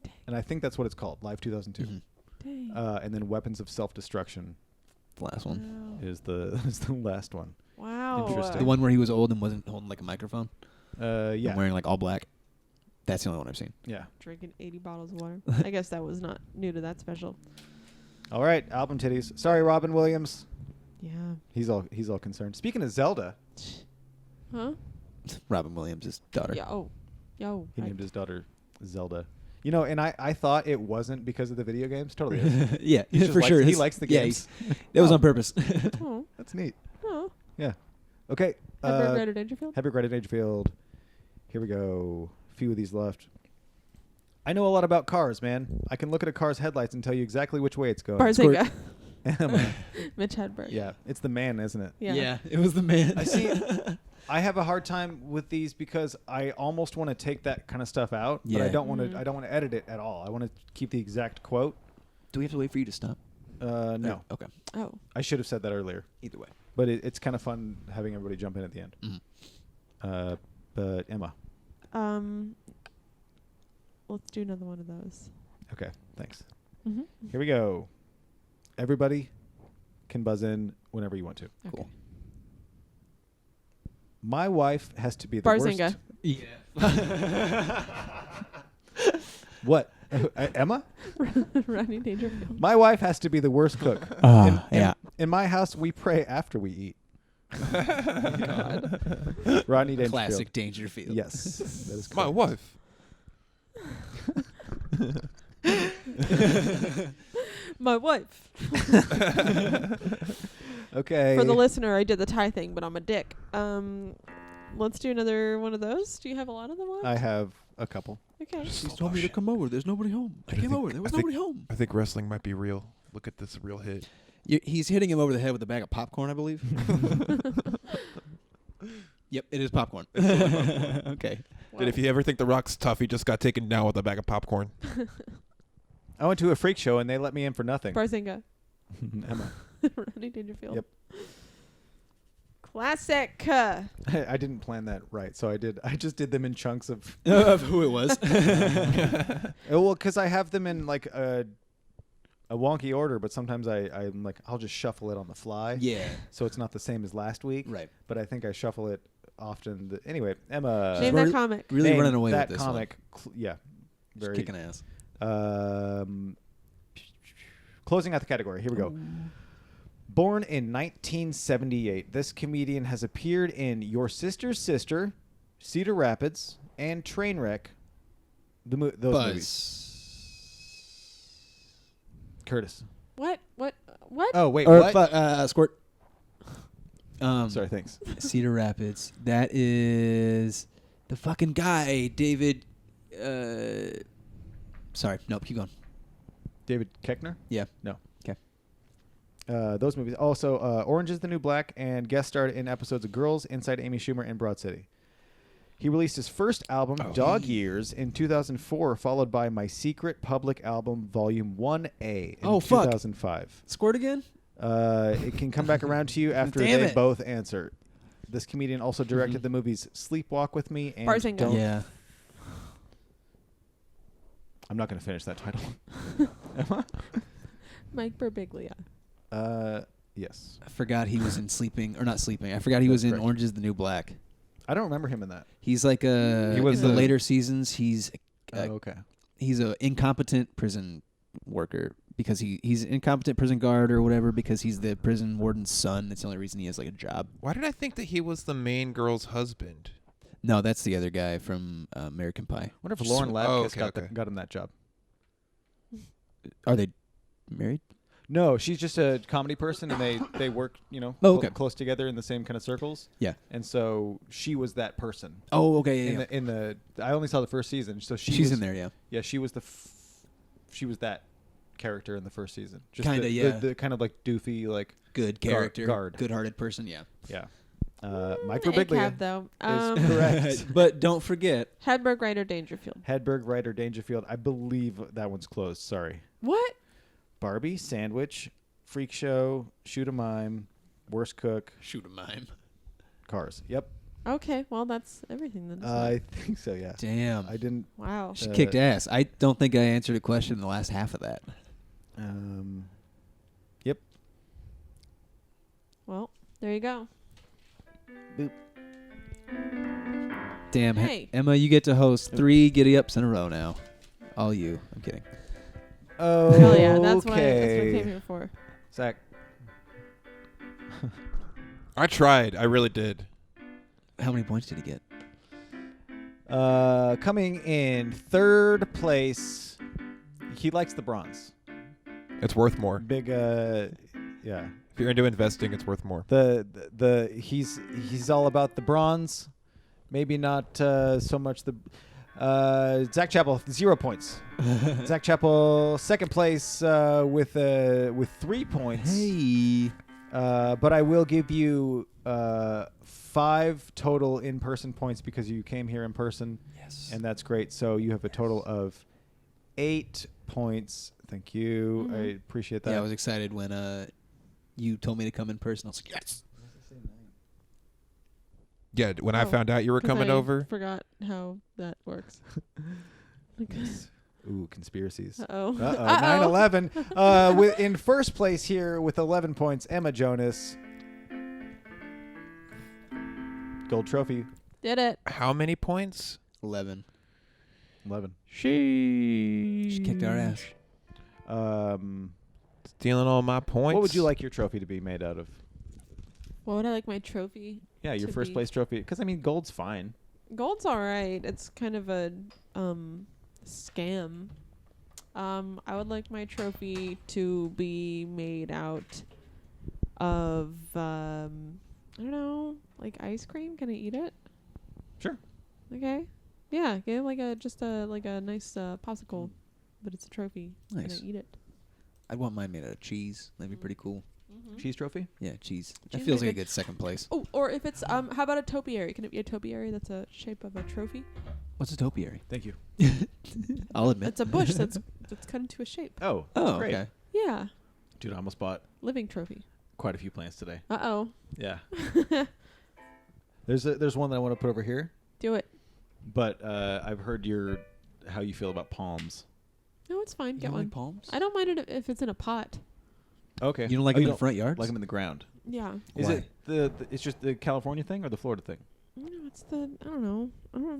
Dang. And I think that's what it's called, Live 2002. Dang. And then Weapons of Self-Destruction. The last one. Is the last one. Wow. Interesting. The one where he was old and wasn't holding like a microphone. Yeah. And wearing like all black. That's the only one I've seen. Yeah. Drinking 80 bottles of water. I guess that was not new to that special. All right, album titties. Sorry, Robin Williams. Yeah. He's all concerned. Speaking of Zelda. Huh? Robin Williams' daughter. Yo. He named his daughter Zelda. You know, and I thought it wasn't because of the video games. Totally is. Yeah, for sure. He likes the games. It was on purpose. Oh. That's neat. Oh. Yeah. Okay. Have regretted Dangerfield? Have regretted Dangerfield. Here we go. A few of these left. I know a lot about cars, man. I can look at a car's headlights and tell you exactly which way it's going. Barzinga. Mitch Hedberg. Yeah, it's the man, isn't it? Yeah. It was the man. I see. I have a hard time with these because I almost want to take that kind of stuff out, but I don't want to. I don't want to edit it at all. I want to keep the exact quote. Do we have to wait for you to stop? No. Okay. Oh. I should have said that earlier. Either way. But it's kind of fun having everybody jump in at the end. Mm-hmm. But Emma. Let's do another one of those. Okay, thanks. Mm-hmm. Here we go. Everybody can buzz in whenever you want to. Okay. Cool. My wife has to be the Barzinga. worst. Yeah. What? Emma? Rodney Dangerfield. My wife has to be the worst cook. Yeah. In my house, we pray after we eat. God. Rodney Dangerfield. Classic Dangerfield. Yes. That is My correct. wife. My wife. Okay. For the listener, I did the tie thing, but I'm a dick. Let's do another one of those. Do you have a lot of them left? I have a couple. Okay. She's told me to come over. There's nobody home. I came over. There was nobody home. I think wrestling might be real. Look at this real hit. He's hitting him over the head with a bag of popcorn, I believe. Yep, it is popcorn. Okay. Wow. Did if you ever think The Rock's tough, he just got taken down with a bag of popcorn. I went to a freak show and they let me in for nothing. Barzinga. Emma. Rodney Dangerfield. Yep. Classic. I didn't plan that right, so I just did them in chunks of who it was. well, because I have them in like a wonky order, but sometimes I'm like I'll just shuffle it on the fly. Yeah. So it's not the same as last week. Right. But I think I shuffle it often. Anyway, Emma. Name that comic. Really name running away that with this comic. Yeah. Just kicking ass. Closing out the category. Here we go. Born in 1978, this comedian has appeared in Your Sister's Sister, Cedar Rapids, and Trainwreck. Those movies. Curtis. What? Oh wait, Or what? Squirt. Sorry, thanks. Cedar Rapids. That is the fucking guy, David. Sorry, nope. Keep going. David Koechner? Yeah. No. Okay. Those movies. Also, Orange is the New Black, and guest starred in episodes of Girls, Inside Amy Schumer, and Broad City. He released his first album, Dog Years, in 2004, followed by My Secret Public Album, Volume 1A in 2005. Squirt again? It can come back around to you after they both answer. This comedian also directed the movies Sleepwalk with Me and Barzinga. Don't. Yeah. I'm not going to finish that title. Mike Birbiglia. Yes. I forgot he was in Sleeping, or not Sleeping. I forgot he was in correct. Orange is the New Black. I don't remember him in that. He's like He was in the later seasons. He's okay. he's a incompetent prison worker because he's an incompetent prison guard or whatever because he's the prison warden's son. That's the only reason he has like a job. Why did I think that he was the main girl's husband? No, that's the other guy from American Pie. I wonder if Lauren Lapkus okay. got him that job. Are they married? No, she's just a comedy person, and they work, close together in the same kind of circles. Yeah. And so she was that person. Oh, okay. Yeah. In the I only saw the first season, so she's in there. Yeah. Yeah, she was she was that character in the first season. Just Kinda, yeah. The kind of like doofy, like Good character, guard, good-hearted person. Yeah. Yeah. Mike A Birbiglia cab, though. is correct. But don't forget Hedberg, Ryder, Dangerfield. Hedberg, Ryder, Dangerfield. I believe that one's closed. Sorry. What? Barbie, Sandwich, Freak Show, Shoot a Mime, Worst Cook, Shoot a Mime, Cars. Yep. Okay, well, that's everything then. I think so, yeah. Damn. I didn't. Wow. She kicked ass. I don't think I answered a question in the last half of that. Yep. Well, there you go. Boop. Damn. Hey. Emma, you get to host 3 Giddy Ups in a row now. All you. I'm kidding. Oh, Hell yeah, that's what I came here for. Zach. I tried. I really did. How many points did he get? Coming in third place, he likes the bronze. It's worth more. Big, yeah. If you're into investing, it's worth more. He's all about the bronze. Maybe not so much the. Zach Chappell, 0 points. Zach Chappell, second place with 3 points. Hey. But I will give you 5 total in-person points because you came here in person. Yes. And that's great. So you have a total of 8 points. Thank you. Mm-hmm. I appreciate that. Yeah, I was excited when you told me to come in person. I was like, yes. Yeah, when I found out you were coming over. Forgot how that works. Ooh, conspiracies. Uh-oh. 9/11. In first place here with 11 points, Emma Jonas. Gold trophy. Did it. How many points? 11. 11. She kicked our ass. Stealing all my points. What would you like your trophy to be made out of? What would I like my trophy? Yeah, your first place trophy. Because, I mean, gold's fine. Gold's all right. It's kind of a scam. I would like my trophy to be made out of I don't know, like ice cream. Can I eat it? Sure. Okay. Yeah, give like a nice popsicle, but it's a trophy. Nice. Can I eat it? I'd want mine made out of cheese. That'd be pretty cool. Mm-hmm. Cheese trophy? Yeah, cheese. That Cheese feels would like a be good second place. Oh, or if it's how about a topiary? Can it be a topiary that's a shape of a trophy? What's a topiary? Thank you. I'll admit. It's a bush that's cut into a shape. Oh, great. Okay. Yeah. Dude, I almost bought Living trophy. quite a few plants today. Uh-oh. Yeah. There's one that I want to put over here, Do it. but I've heard how you feel about palms. No, it's fine. You Get don't one. like palms? I don't mind it if it's in a pot. Okay. You don't like them in the front yards? Like them in the ground. Yeah. Is Why? it it's just the California thing or the Florida thing? No, it's the I don't know.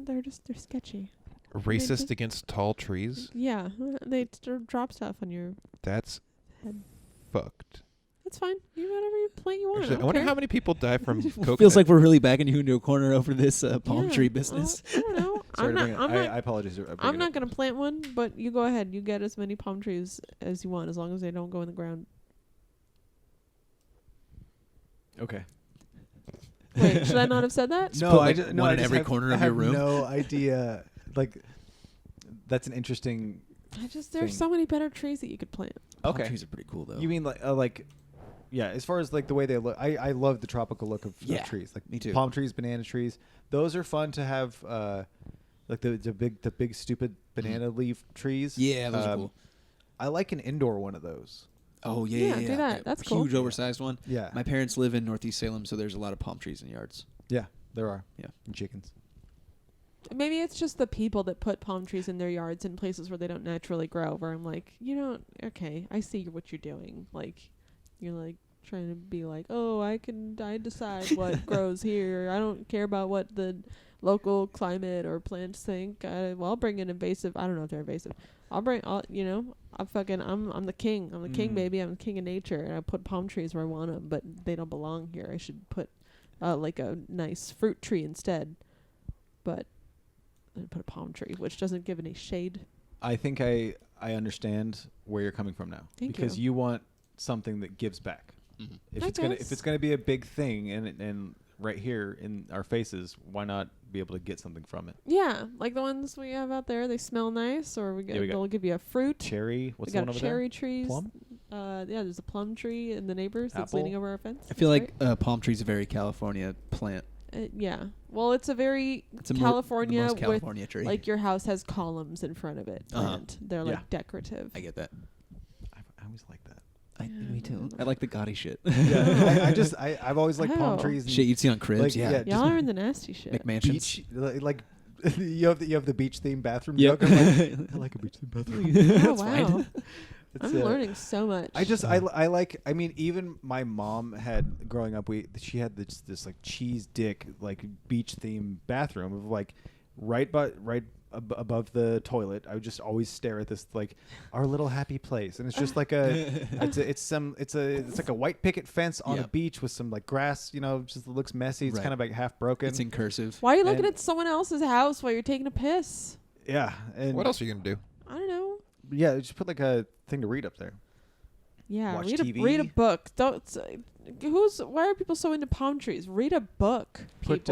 They're sketchy. Racist against tall trees? Yeah, they drop stuff on your That's head. fucked. That's fine. You whatever you plant you want. Actually, I wonder how many people die from coconut. Feels like we're really backing you into a corner over this palm tree business. I don't know. Sorry to bring it. I apologize. I'm not gonna plant one, but you go ahead. You get as many palm trees as you want, as long as they don't go in the ground. Okay. Wait, should I not have said that? No, I just one in every corner of your room. No idea. Like, that's an interesting. There's so many better trees that you could plant. Palm trees are pretty cool though. You mean like, yeah? As far as like the way they look, I love the tropical look of trees. Like me too. Palm trees, banana trees. Those are fun to have. Like the big stupid banana leaf trees. Yeah, those are cool. I like an indoor one of those. Oh yeah, do that. That's cool. Huge oversized one. Yeah. My parents live in Northeast Salem, so there's a lot of palm trees in yards. Yeah, there are. Yeah, and chickens. Maybe it's just the people that put palm trees in their yards in places where they don't naturally grow. Where I'm like, okay, I see what you're doing. Like, you're like trying to be like, oh, I decide what grows here. I don't care about what the local climate or plants think. I'll bring an invasive. I don't know if they're invasive. I'm the king. I'm the king, baby. I'm the king of nature. And I put palm trees where I want them, but they don't belong here. I should put like a nice fruit tree instead. But I put a palm tree, which doesn't give any shade. I think I understand where you're coming from now. Because you want something that gives back. Mm-hmm. If it's gonna be a big thing and right here in our faces, why not be able to get something from it? Yeah, like the ones we have out there, they smell nice, or they'll give you a fruit. Cherry. What's we the got one over cherry there? trees. Plum. There's a plum tree in the neighbors that's leaning over our fence. I feel like palm tree's a very California plant. Yeah. Well, it's a very California, the most California tree. Like your house has columns in front of it. They're like decorative. I get that. I always like that. Me too. I like the gaudy shit. Yeah, I've always liked palm trees. And shit you'd see on cribs. Like, yeah. Y'all are in the nasty shit. McMansions. Beach, like you have the beach themed bathroom. Yep. Joke. I like a beach themed bathroom. Oh wow. I'm learning so much. I like. I mean, even my mom had growing up. She had this like cheese dick like beach themed bathroom of like right above the toilet. I would just always stare at this like our little happy place, and it's just like it's like a white picket fence on a beach with some like grass. Just looks messy. It's kind of like half broken. It's in cursive. Why are you looking at someone else's house while you're taking a piss? Yeah. And what else are you gonna do? I don't know. Yeah, just put like a thing to read up there. Yeah, watch read TV. Read a book. Don't. Why are people so into palm trees? Read a book. Put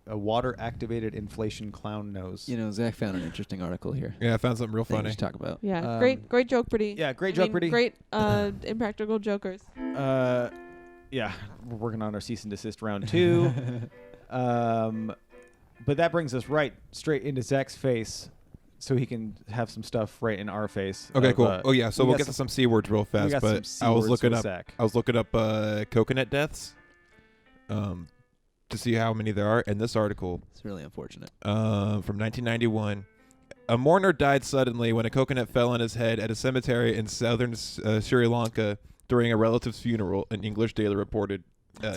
a water activated inflation clown nose. Zach found an interesting article here. Yeah, I found something real funny to talk about. Yeah, great joke, pretty. Yeah, great joke, pretty. Great impractical jokers. Yeah, we're working on our cease and desist round 2. But that brings us straight into Zach's face. So he can have some stuff right in our face. Okay, cool. Oh yeah, so we'll get to some C words real fast. But I was looking up coconut deaths, to see how many there are. And this article, it's really unfortunate. From 1991, a mourner died suddenly when a coconut fell on his head at a cemetery in southern Sri Lanka during a relative's funeral. An English daily reported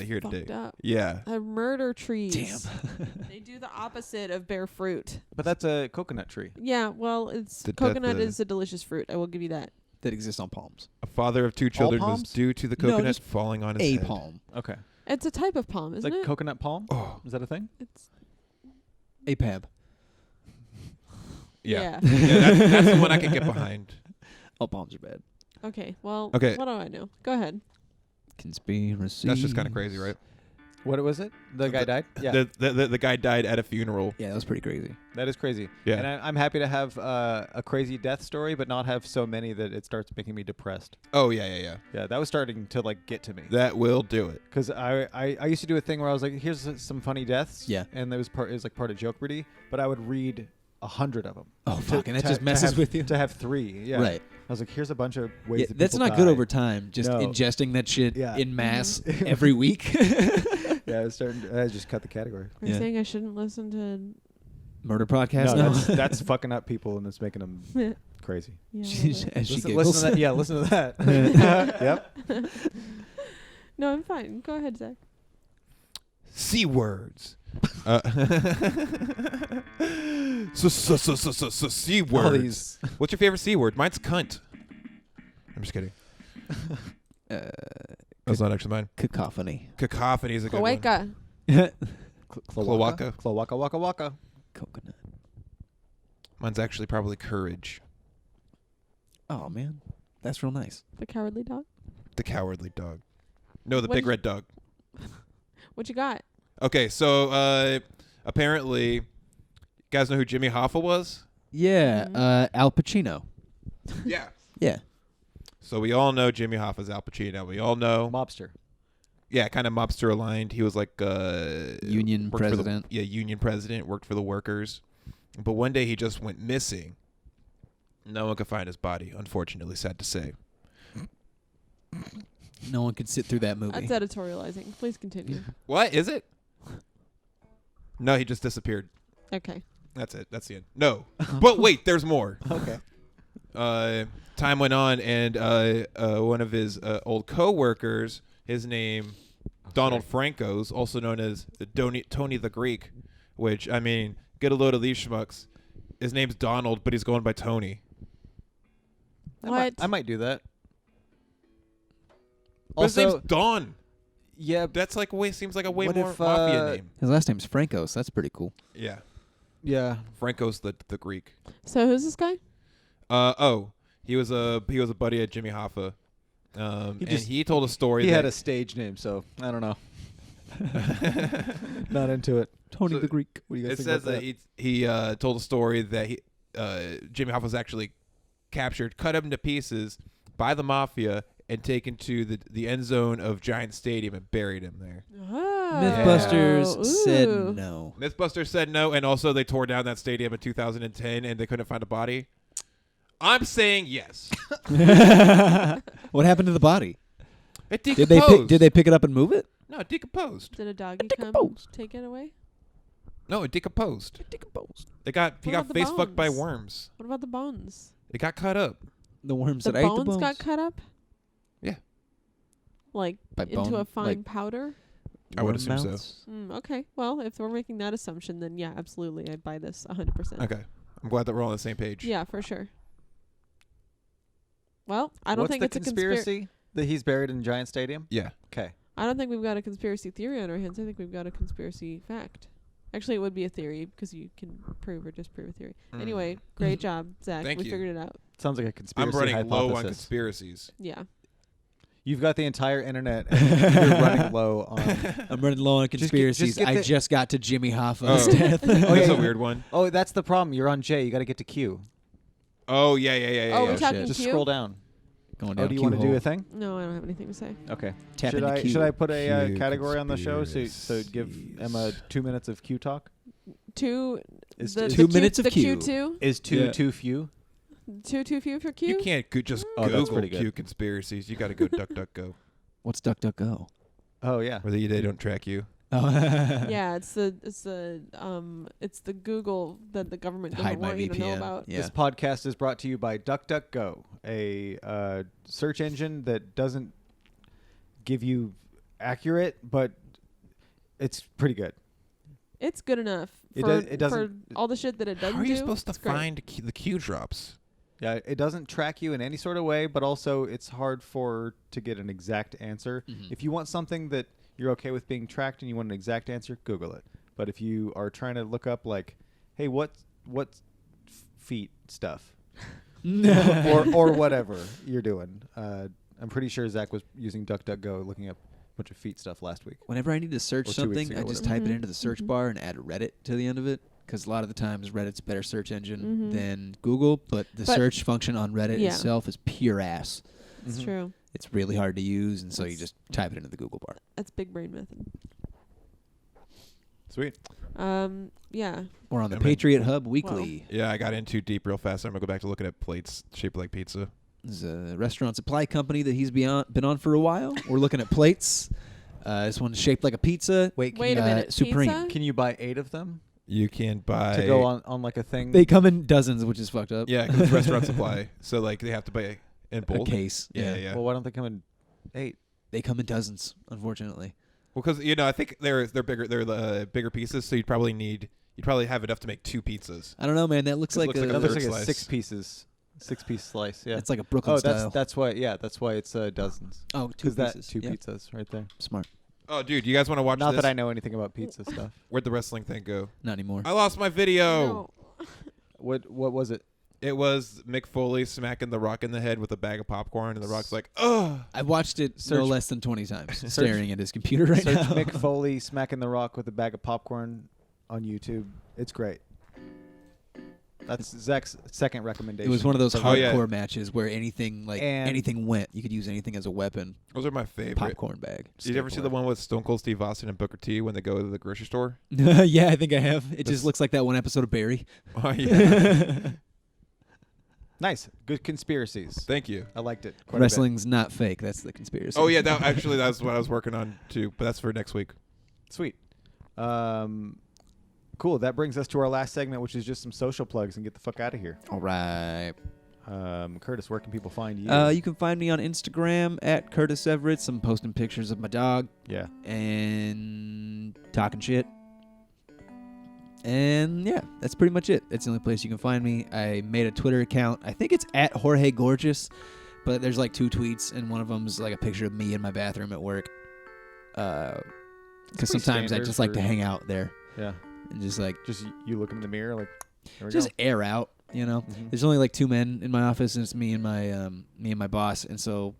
here today. Up. Yeah. Murder trees. Damn. They do the opposite of bear fruit. But that's a coconut tree. Yeah, well, coconut is a delicious fruit. I will give you that. That exists on palms. A father of 2 children was due to the coconut falling on his head. A palm. Okay. It's a type of palm, isn't it? Like coconut palm? Oh. Is that a thing? It's APAB. Yeah. That's the one I can get behind. All palms are bad. Okay. Well. Okay. What do I know? Go ahead. Conspiracy. That's just kind of crazy, right? What was it? The guy died? Yeah. The guy died at a funeral. Yeah, that was pretty crazy. That is crazy. Yeah. And I'm happy to have a crazy death story, but not have so many that it starts making me depressed. Oh, yeah. Yeah, that was starting to like get to me. That will do it. Because I used to do a thing where I was like, here's some funny deaths. Yeah. And it was like part of Jokeberty, but I would read 100 of them. Oh, fuck. And that just messes with you. To have 3. Yeah. Right. I was like, here's a bunch of ways that that's people not good die. over time. Just ingesting that shit in mass Mm-hmm. every week. Yeah, I was starting. I just cut the category. Are you saying I shouldn't listen to Murder podcast? No, that's fucking up people and it's making them crazy. Yeah, As she Listen giggles. to that. Yeah, listen to that. Yep. No, I'm fine. Go ahead, Zach. C words. C words. What's your favorite C word? Mine's cunt. I'm just kidding. That's not actually mine. Cacophony. Cacophony is a good one. Cloaca. Cloaca. Cloaca, waka, waka. Coconut. Mine's actually probably courage. Oh, man. That's real nice. The cowardly dog. The cowardly dog. No, the What big did red dog. What you got? Okay, so apparently, you guys know who Jimmy Hoffa was? Yeah. Mhm. Al Pacino. Yeah. Yeah. So we all know Jimmy Hoffa's Al Pacino. We all know. Mobster. Yeah, kind of mobster aligned. He was like Union worked for president. Union president, worked for the workers. But one day he just went missing. No one could find his body, unfortunately, sad to say. No one could sit through that movie. That's editorializing. Please continue. What? Is it? No, he just disappeared. Okay. That's it. That's the end. No. But wait, there's more. Okay. Time went on, and one of his old co-workers, his name, Donald Franco's, also known as Tony the Greek, which, I mean, get a load of these schmucks. His name's Donald, but he's going by Tony. What? I might do that. But his name's Don. Yeah. That's like seems like a way What more if, mafia name. His last name's Franco, so that's pretty cool. Yeah. Yeah. Franco's the Greek. So who's this guy? He was a buddy at Jimmy Hoffa. He told a story. He had a stage name, so I don't know. Not into it. Tony So the Greek. What do you guys It think says about that he told a story that Jimmy Hoffa was actually captured, cut up into pieces by the mafia, and taken to the end zone of Giant Stadium and buried him there. Oh. Mythbusters said Ooh. no. Mythbusters said no, and also they tore down that stadium in 2010 and they couldn't find a body. I'm saying yes. What happened to the body? It Did decomposed. they pick it up and move it? No, it decomposed. Did a doggy come decomposed. take it away? No, it decomposed. It decomposed. He got What about the face fucked by bones? worms. What about the bones? It got cut up. The worms The that ate the bones bones. got cut up? Yeah. Like By into bone, a fine like powder? I would worm assume so. mounts? Okay. Well, if we're making that assumption, then yeah, absolutely. I'd buy this 100%. Okay. I'm glad that we're all on the same page. Yeah, for sure. Well, I don't What's think the it's a conspiracy that he's buried in Giant Stadium? Yeah. Okay. I don't think we've got a conspiracy theory on our hands. I think we've got a conspiracy fact. Actually, it would be a theory because you can prove or disprove a theory. Mm. Anyway, great job, Zach. Thank we you. figured it out. Sounds like a I'm conspiracy running hypothesis. low on conspiracies. Yeah. You've got the entire internet and you're running low on... I'm running low on Just conspiracies. get I the- just got to Jimmy Hoffa's Oh. death. That's a weird one. Oh, that's the problem. You're on J. You got to get to Q. Oh, yeah. Oh, yeah. we're talking Just Q? scroll down. Going Oh, down do you Q want to do hole. a thing? No, I don't have anything to say. Okay. Tap should into I Q. should I put a Q category on the show so give Emma 2 minutes of Q talk? Two. Is the 2 Q- minutes of the Q. Q2? Is two Yeah. too few? Too few for Q? You can't just Oh, that's Google pretty good. Q conspiracies. You got to go DuckDuckGo, What's DuckDuckGo? Oh yeah. where they don't track you. Oh. Yeah, it's the Google that the government doesn't Hide my want you to know VPN. about. Yeah. This podcast is brought to you by DuckDuckGo, a search engine that doesn't give you accurate, but it's pretty good. It's good enough It for, does- it doesn't- for all the shit that it doesn't How are you do. supposed to It's great. find the Q drops? Yeah, it doesn't track you in any sort of way, but also it's hard to get an exact answer. Mhm. If you want something that you're okay with being tracked and you want an exact answer, Google it. But if you are trying to look up like, hey, what feet stuff, or whatever you're doing. I'm pretty sure Zach was using DuckDuckGo looking up a bunch of feet stuff last week. Whenever I need to search something, I just type it into the search bar and add Reddit to the end of it. Because a lot of the times Reddit's a better search engine than Google, but the search function on Reddit itself is pure ass. It's true. It's really hard to use, and so you just type it into the Google bar. That's big brain method. Sweet. Yeah. We're on the Patriot Hub Weekly. Yeah, I got in too deep real fast. I'm going to go back to looking at plates shaped like pizza. This is a restaurant supply company that he's been on for a while. We're looking at plates. This one's shaped like a pizza. Wait a minute. Supreme. Pizza? Can you buy 8 of them? You can buy... To go on like a thing? They come in dozens, which is fucked up. Yeah, 'cause it's restaurant supply. So, like, they have to buy in bulk. A case. Yeah. Well, why don't they come in 8? They come in dozens, unfortunately. Well, because, I think they're bigger. They're bigger pieces, so you'd probably have enough to make 2 pizzas. I don't know, man. That looks like That a looks like a slice. 6-piece slice. Yeah, it's like a Brooklyn style. that's why. Yeah, that's why it's dozens. Oh, 2 pieces. That's 2 pizzas right there. Smart. Oh, dude, you guys want to watch Not this? that I know anything about pizza stuff. Where'd the wrestling thing go? Not anymore. I lost my video. No. What was it? It was Mick Foley smacking The Rock in the head with a bag of popcorn, and The Rock's like, ugh. I watched it no Search- less than 20 times, staring at his computer right Search now. Mick Foley smacking The Rock with a bag of popcorn on YouTube. It's great. That's Zach's second recommendation. It was one of those Oh, hardcore yeah. matches where anything went. You could use anything as a weapon. Those are my favorite. Popcorn bag. Did you ever see the one with Stone Cold Steve Austin and Booker T when they go to the grocery store? Yeah, I think I have. It just looks like that one episode of Barry. Oh, yeah. Nice. Good conspiracies. Thank you. I liked it. Quite Wrestling's not fake. That's the conspiracy. Oh, yeah, that's what I was working on, too, but that's for next week. Sweet. Cool. That brings us to our last segment, which is just some social plugs and get the fuck out of here. All right. Curtis, where can people find you? You can find me on Instagram at Curtis Everetts. I'm posting pictures of my dog. Yeah. And talking shit. And yeah, that's pretty much it. That's the only place you can find me. I made a Twitter account. I think it's at Jorge Gorgeous, but there's like 2 tweets, and one of them's like a picture of me in my bathroom at work. Because sometimes I just like to hang out there. Yeah. And just like Just you look in the mirror like, there we just go. air out, Mhm. There's only like 2 men in my office, and it's me and my boss, and so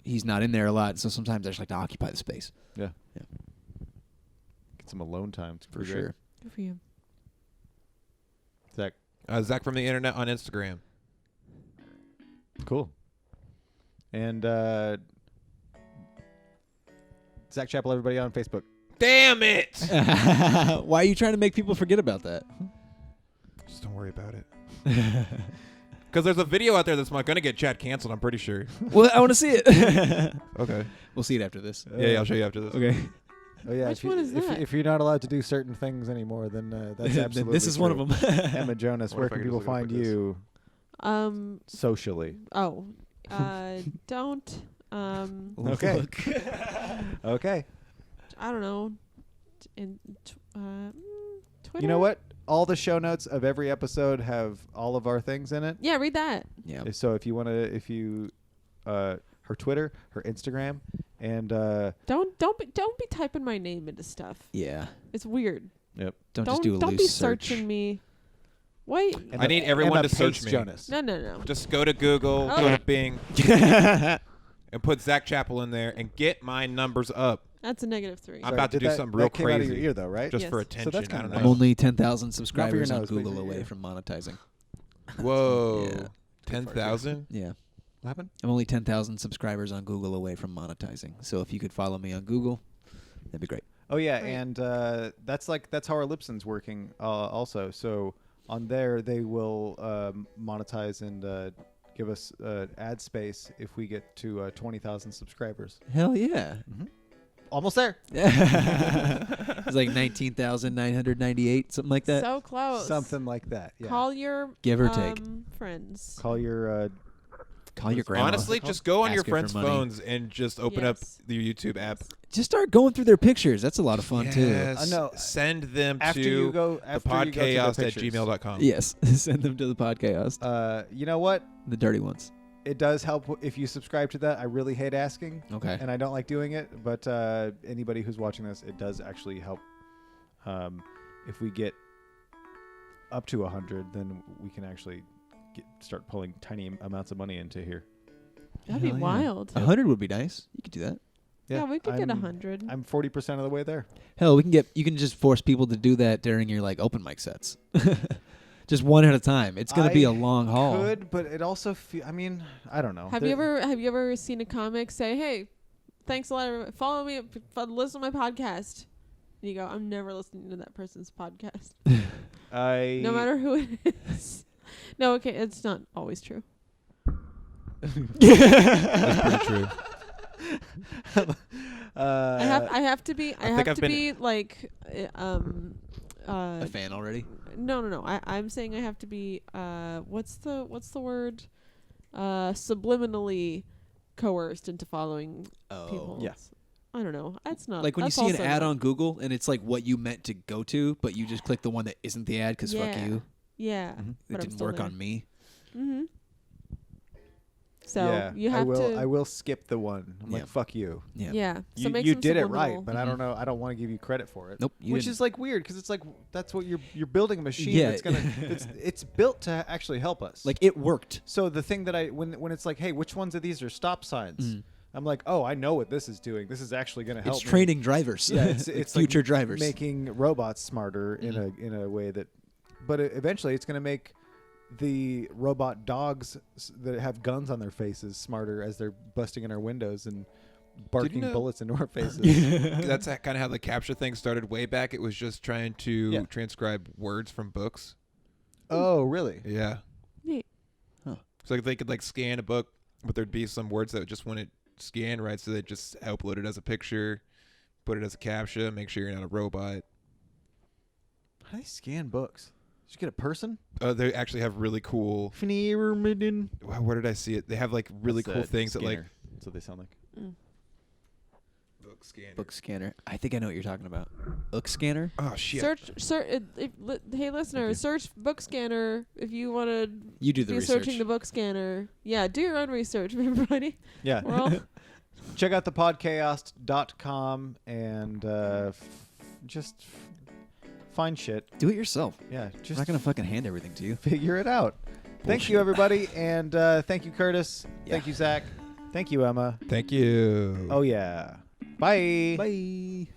he's not in there a lot. So sometimes I just like to occupy the space. Yeah. Get some alone time. It's For pretty sure. great. Good for you. Zach. Zach from the internet on Instagram. Cool. And Zach Chappell, everybody on Facebook. Damn it! Why are you trying to make people forget about that? Just don't worry about it. Because there's a video out there that's not going to get Chad canceled, I'm pretty sure. Well, I want to see it. Okay. We'll see it after this. Yeah, I'll show you after this. Okay. Oh yeah. Which one is that? If you're not allowed to do certain things anymore, then that's absolutely This is true. one of them. Emma Jonas, What where if I can could people just look find like this? you socially? Oh. Don't. Okay. Okay. I don't know. Twitter. You know what? All the show notes of every episode have all of our things in it. Yeah, read that. Yeah. So if you want to, her Twitter, her Instagram, and Don't be typing my name into stuff. Yeah. It's weird. yep. Don't just do a Don't loose be search. searching me. Wait. I need everyone Emma to search Pace me. Jonas. No. Just go to Google, Oh. go to Bing, and put Zach Chappell in there and get my numbers up. That's a -3. I'm about to do something real that came out of crazy. your ear, though, right? Just Yes. for So attention. that's I kinda don't nice. I'm know. only 10,000 subscribers on nose, please, Google your away ear. from monetizing. Whoa. Yeah. 10,000? Yeah. What happened? I'm only 10,000 subscribers on Google away from monetizing. So if you could follow me on Google, that'd be great. Oh yeah, Right. and that's how our Lipson's working also. So on there they will monetize and give us ad space if we get to 20,000 subscribers. Hell yeah. Almost there. It's like 19,998, something like that. So close. Something like that. Yeah. Call your Give or take. friends. Call your Call your grandma. Honestly, just go on Ask your her for friends' money. phones and just open up Yes. the YouTube app. Just start going through their pictures. That's a lot of fun, too. Yes. No, Send them after to you go the after you go to their podchaost@gmail.com. Yes. Send them to the podcast. You know what? The dirty ones. It does help if you subscribe to that. I really hate asking. Okay. And I don't like doing it, but anybody who's watching this, it does actually help if we get up to 100, then we can actually start pulling tiny amounts of money into here. That'd be wild. 100 would be nice. You could do that. Yeah, we could get 100. I'm 40% of the way there. Hell, you can just force people to do that during your like open mic sets. Just one at a time. It's going to be a long haul. Could, but it also I don't know. Have you ever seen a comic say, "Hey, thanks a lot. Follow me, listen to my podcast." And you go, "I'm never listening to that person's podcast." No matter who it is. No, okay, it's not always true. That's pretty true. I have to be like a fan already. No. I'm saying I have to be what's the word? Subliminally coerced into following people. Yes. I don't know. That's not like when you see an ad on Google and it's like what you meant to go to, but you just click the one that isn't the ad because fuck you. Yeah. It didn't work on me. Mm-hmm. So you have to. I will skip the one. I'm like, fuck you. Yeah. So you did it right, but I don't know. I don't want to give you credit for it. Nope. Which is like weird because it's like that's what you're building a machine that's gonna. it's built to actually help us. Like it worked. So the thing that when it's like, hey, which ones of these are stop signs? I'm like, oh, I know what this is doing. This is actually going to help. It's training drivers. Yeah, it's future like drivers, making robots smarter in a way that, but eventually it's going to make the robot dogs that have guns on their faces smarter as they're busting in our windows and barking bullets into our faces. That's kind of how the captcha thing started way back. It was just trying to transcribe words from books. Oh, really? Yeah. Neat. Huh. So they could like scan a book, but there'd be some words that just wouldn't scan right, so they just upload it as a picture, put it as a captcha, make sure you're not a robot. How do they scan books? Did you get a person? They actually have really cool. Where did I see it? They have like really cool things scanner. that like. That's what they sound like. Book scanner. I think I know what you're talking about. Book scanner. Oh shit. Hey listeners, search book scanner if you want to. You do the research. Searching the book scanner. Yeah, do your own research, everybody. Yeah. Check out the podchaost.com and just find shit. Do it yourself. Yeah, just I'm not gonna fucking hand everything to you. Figure it out. Bullshit. Thank you, everybody, and thank you, Curtis. Yeah. Thank you, Zach. Thank you, Emma. Thank you. Oh yeah. Bye. Bye.